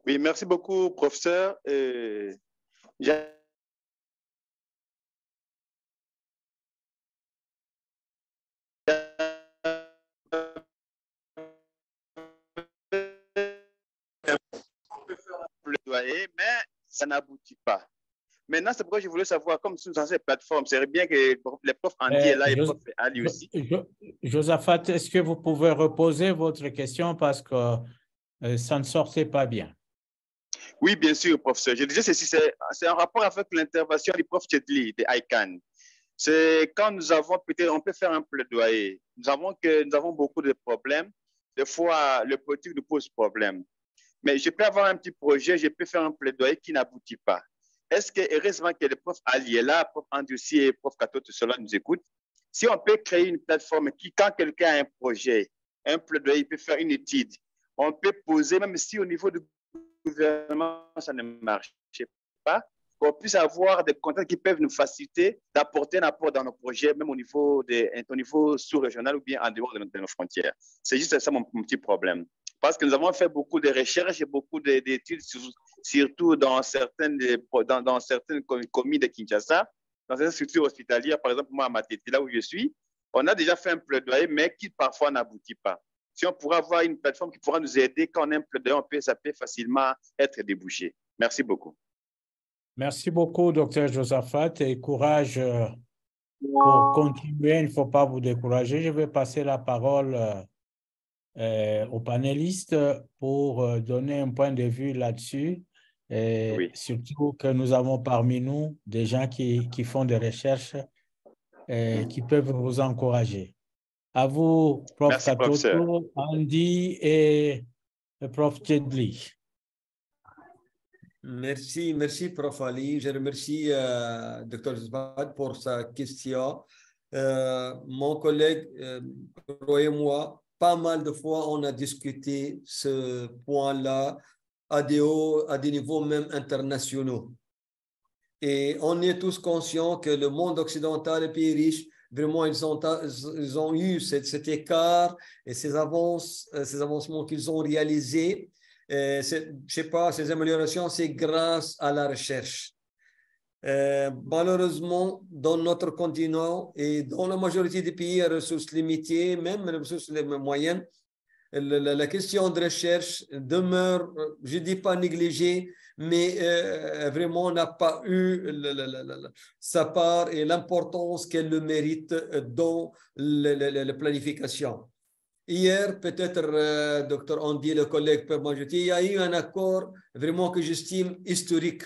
Oui, merci beaucoup, professeur. Mais ça n'aboutit pas. Maintenant, c'est pourquoi je voulais savoir, comme nous sommes dans cette plateforme, c'est bien que les profs Andy est là et les profs Ali aussi. Josaphat, est-ce que vous pouvez reposer votre question parce que ça ne sortait pas bien? Oui, bien sûr, professeur. Je disais ceci, c'est en rapport avec l'intervention du prof Chedli de ICANN. C'est quand nous avons peut-être, on peut faire un plaidoyer. Nous avons beaucoup de problèmes. Des fois, le politique nous pose problème. Mais je peux avoir un petit projet, je peux faire un plaidoyer qui n'aboutit pas. Est-ce que, heureusement que le prof Ali est là, prof Andy aussi et prof Kato, tout cela nous écoute. Si on peut créer une plateforme qui, quand quelqu'un a un projet, un plaidoyer, il peut faire une étude, on peut poser, même si au niveau du gouvernement, ça ne marche pas, qu'on puisse avoir des contacts qui peuvent nous faciliter d'apporter un apport dans nos projets, même au niveau sous-régional ou bien en dehors de nos frontières. C'est juste ça mon petit problème. Parce que nous avons fait beaucoup de recherches et beaucoup d'études, surtout dans certaines communes de Kinshasa, dans certaines structures hospitalières, par exemple, moi à Matete, là où je suis, on a déjà fait un plaidoyer, mais qui parfois n'aboutit pas. Si on pourrait avoir une plateforme qui pourra nous aider quand on a un plaidoyer, ça peut facilement être débouché. Merci beaucoup. Merci beaucoup, Dr. Josaphat, et courage pour continuer. Il ne faut pas vous décourager. Je vais passer la parole aux panélistes pour donner un point de vue là-dessus. Oui. Surtout que nous avons parmi nous des gens qui font des recherches qui peuvent vous encourager. À vous, Prof. Katoto, Andy et Prof. Chedli. Merci, Prof. Ali. Je remercie Dr. Josaphat pour sa question. Mon collègue, Roy et moi, pas mal de fois, on a discuté ce point-là à des niveaux même internationaux. Et on est tous conscients que le monde occidental, les pays riches, vraiment, ils ont eu cet écart et ces avancements qu'ils ont réalisés. Je sais pas, ces améliorations, c'est grâce à la recherche. Malheureusement, dans notre continent et dans la majorité des pays à ressources limitées, même les ressources moyennes, la question de recherche demeure, je ne dis pas négligée, mais vraiment n'a pas eu sa part et l'importance qu'elle le mérite dans la planification. Hier, peut-être, Dr. Andy, le collègue, peut m'ajouter, il y a eu un accord vraiment que j'estime historique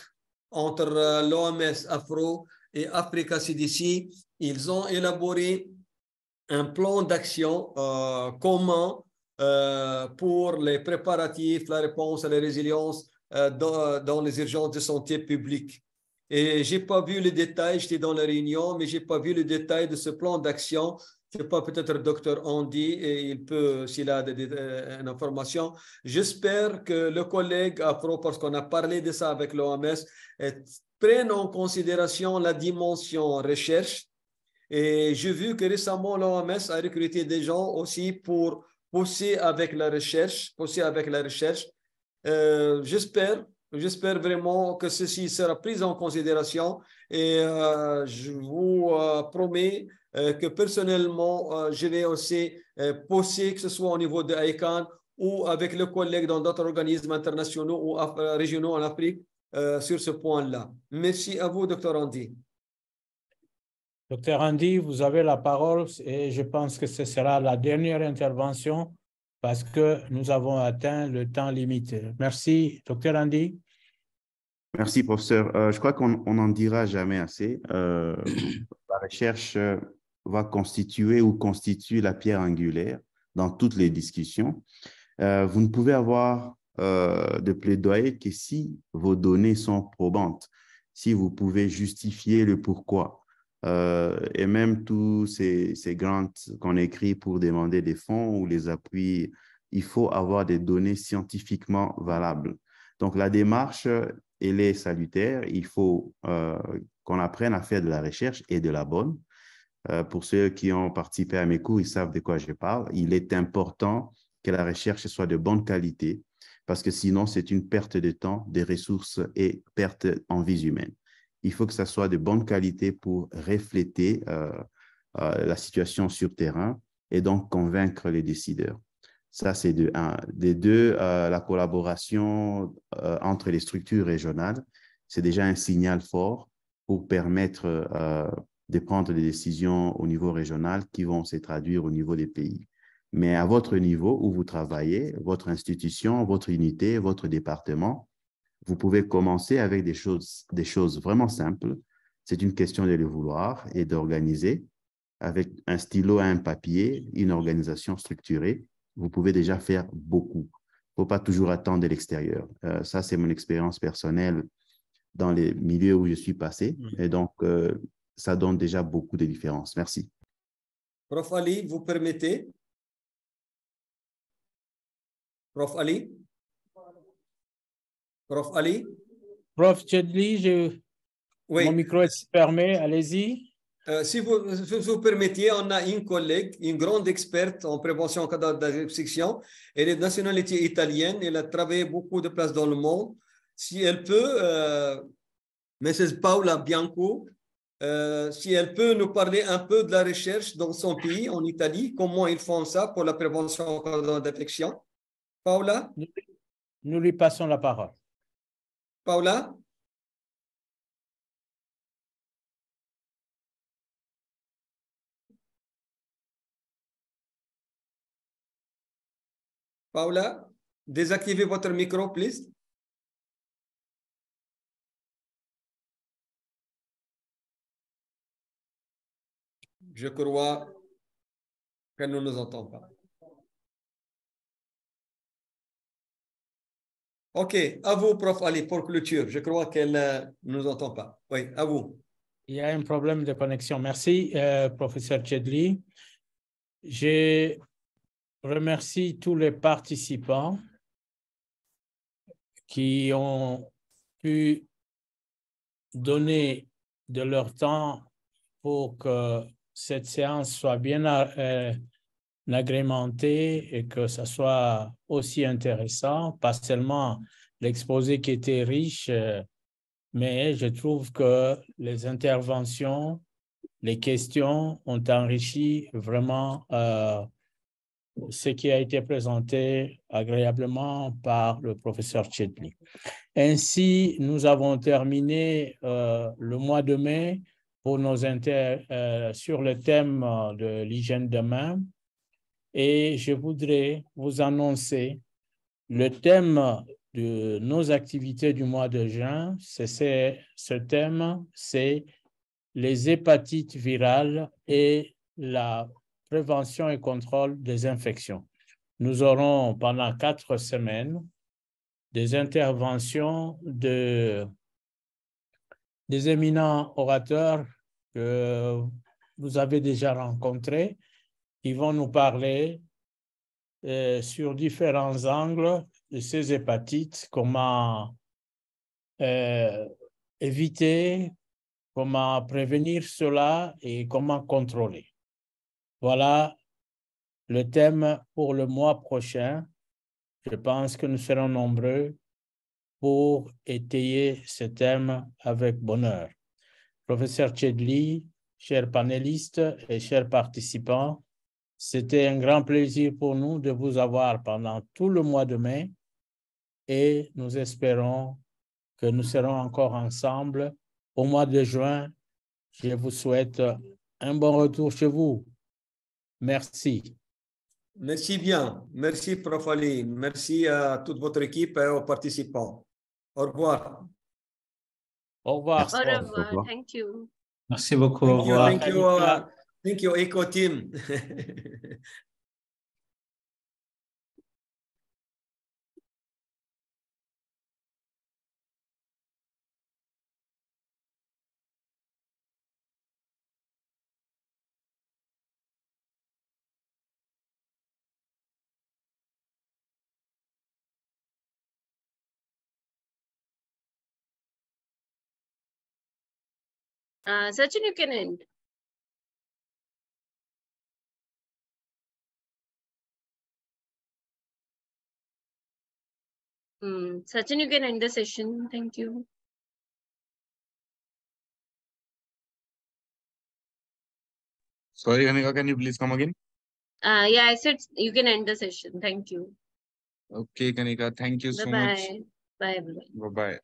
entre l'OMS Afro et Africa CDC. Ils ont élaboré un plan d'action commun pour les préparatifs, la réponse à la résilience dans les urgences de santé publique. Et je n'ai pas vu les détails, j'étais dans la réunion, mais je n'ai pas vu les détails de ce plan d'action. Je ne sais pas, peut-être Dr. Andy, et il peut, s'il a une information. J'espère que le collègue Afro, parce qu'on a parlé de ça avec l'OMS, prenne en considération la dimension recherche. Et j'ai vu que récemment, l'OMS a recruté des gens aussi pour pousser avec la recherche. J'espère vraiment que ceci sera pris en considération et je vous promets que personnellement, je vais aussi pousser, que ce soit au niveau de ICANN ou avec le collègue dans d'autres organismes internationaux ou régionaux en Afrique sur ce point-là. Merci à vous, Dr. Andy. Dr. Andy, vous avez la parole et je pense que ce sera la dernière intervention parce que nous avons atteint le temps limité. Merci, Dr. Andy. Merci, professeur. Je crois qu'on n'en dira jamais assez. La recherche va constituer ou constitue la pierre angulaire dans toutes les discussions. Vous ne pouvez avoir de plaidoyer que si vos données sont probantes, si vous pouvez justifier le pourquoi. Et même tous ces grants qu'on écrit pour demander des fonds ou les appuis, il faut avoir des données scientifiquement valables. Donc, la démarche, elle est salutaire. Il faut qu'on apprenne à faire de la recherche et de la bonne. Pour ceux qui ont participé à mes cours, ils savent de quoi je parle. Il est important que la recherche soit de bonne qualité parce que sinon, c'est une perte de temps, de ressources et perte en vies humaines. Il faut que ça soit de bonne qualité pour refléter la situation sur terrain et donc convaincre les décideurs. Ça, c'est de un. De deux, la collaboration entre les structures régionales, c'est déjà un signal fort pour permettre de prendre des décisions au niveau régional qui vont se traduire au niveau des pays. Mais à votre niveau où vous travaillez, votre institution, votre unité, votre département, vous pouvez commencer avec des choses vraiment simples. C'est une question de le vouloir et d'organiser avec un stylo et un papier, une organisation structurée. Vous pouvez déjà faire beaucoup. Il ne faut pas toujours attendre de l'extérieur. Ça, c'est mon expérience personnelle dans les milieux où je suis passé. Et donc, ça donne déjà beaucoup de différences. Merci. Prof Ali, vous permettez? Prof Ali? Prof Ali? Prof Chedli, Oui. mon micro est fermé, allez-y. Si vous permettez, on a une collègue, une grande experte en prévention en cas d'infection. Elle est de nationalité italienne. Elle a travaillé beaucoup de places dans le monde. Si elle peut, Mrs. Paula Bianco, si elle peut nous parler un peu de la recherche dans son pays, en Italie, comment ils font ça pour la prévention en cas d'infection. Paula? Nous lui passons la parole. Paula? Paula, désactivez votre micro, please. Je crois qu'elle ne nous entend pas. OK, à vous, Prof Ali, pour clôture. Je crois qu'elle ne nous entend pas. Oui, à vous. Il y a un problème de connexion. Merci, professeur Chedli. Je remercie tous les participants qui ont pu donner de leur temps pour que cette séance soit bien agrémentée et que ça soit aussi intéressant, pas seulement l'exposé qui était riche, mais je trouve que les interventions, les questions ont enrichi vraiment ce qui a été présenté agréablement par le professeur Chedli. Ainsi, nous avons terminé le mois de mai pour nos sur le thème de l'hygiène de main. Et je voudrais vous annoncer le thème de nos activités du mois de juin. Ce thème, c'est les hépatites virales et la prévention et contrôle des infections. Nous aurons pendant 4 semaines des interventions des éminents orateurs que vous avez déjà rencontrés. Ils vont nous parler sur différents angles de ces hépatites, comment éviter, comment prévenir cela et comment contrôler. Voilà le thème pour le mois prochain. Je pense que nous serons nombreux pour étayer ce thème avec bonheur. Professeur Chedli, chers panélistes et chers participants, c'était un grand plaisir pour nous de vous avoir pendant tout le mois de mai et nous espérons que nous serons encore ensemble au mois de juin. Je vous souhaite un bon retour chez vous. Merci. Merci bien. Merci, Prof Ali. Merci à toute votre équipe et aux participants. Au revoir. Au revoir. Merci. Au revoir. Thank you. Merci beaucoup. Au revoir. Thank you, Eco Team. Sachin, you can end. Sachin, you can end the session. Thank you. Sorry, Kanika, can you please come again? Yeah, I said you can end the session. Thank you. Okay, Kanika, thank you so much. Bye-bye. Bye, everyone. Bye-bye.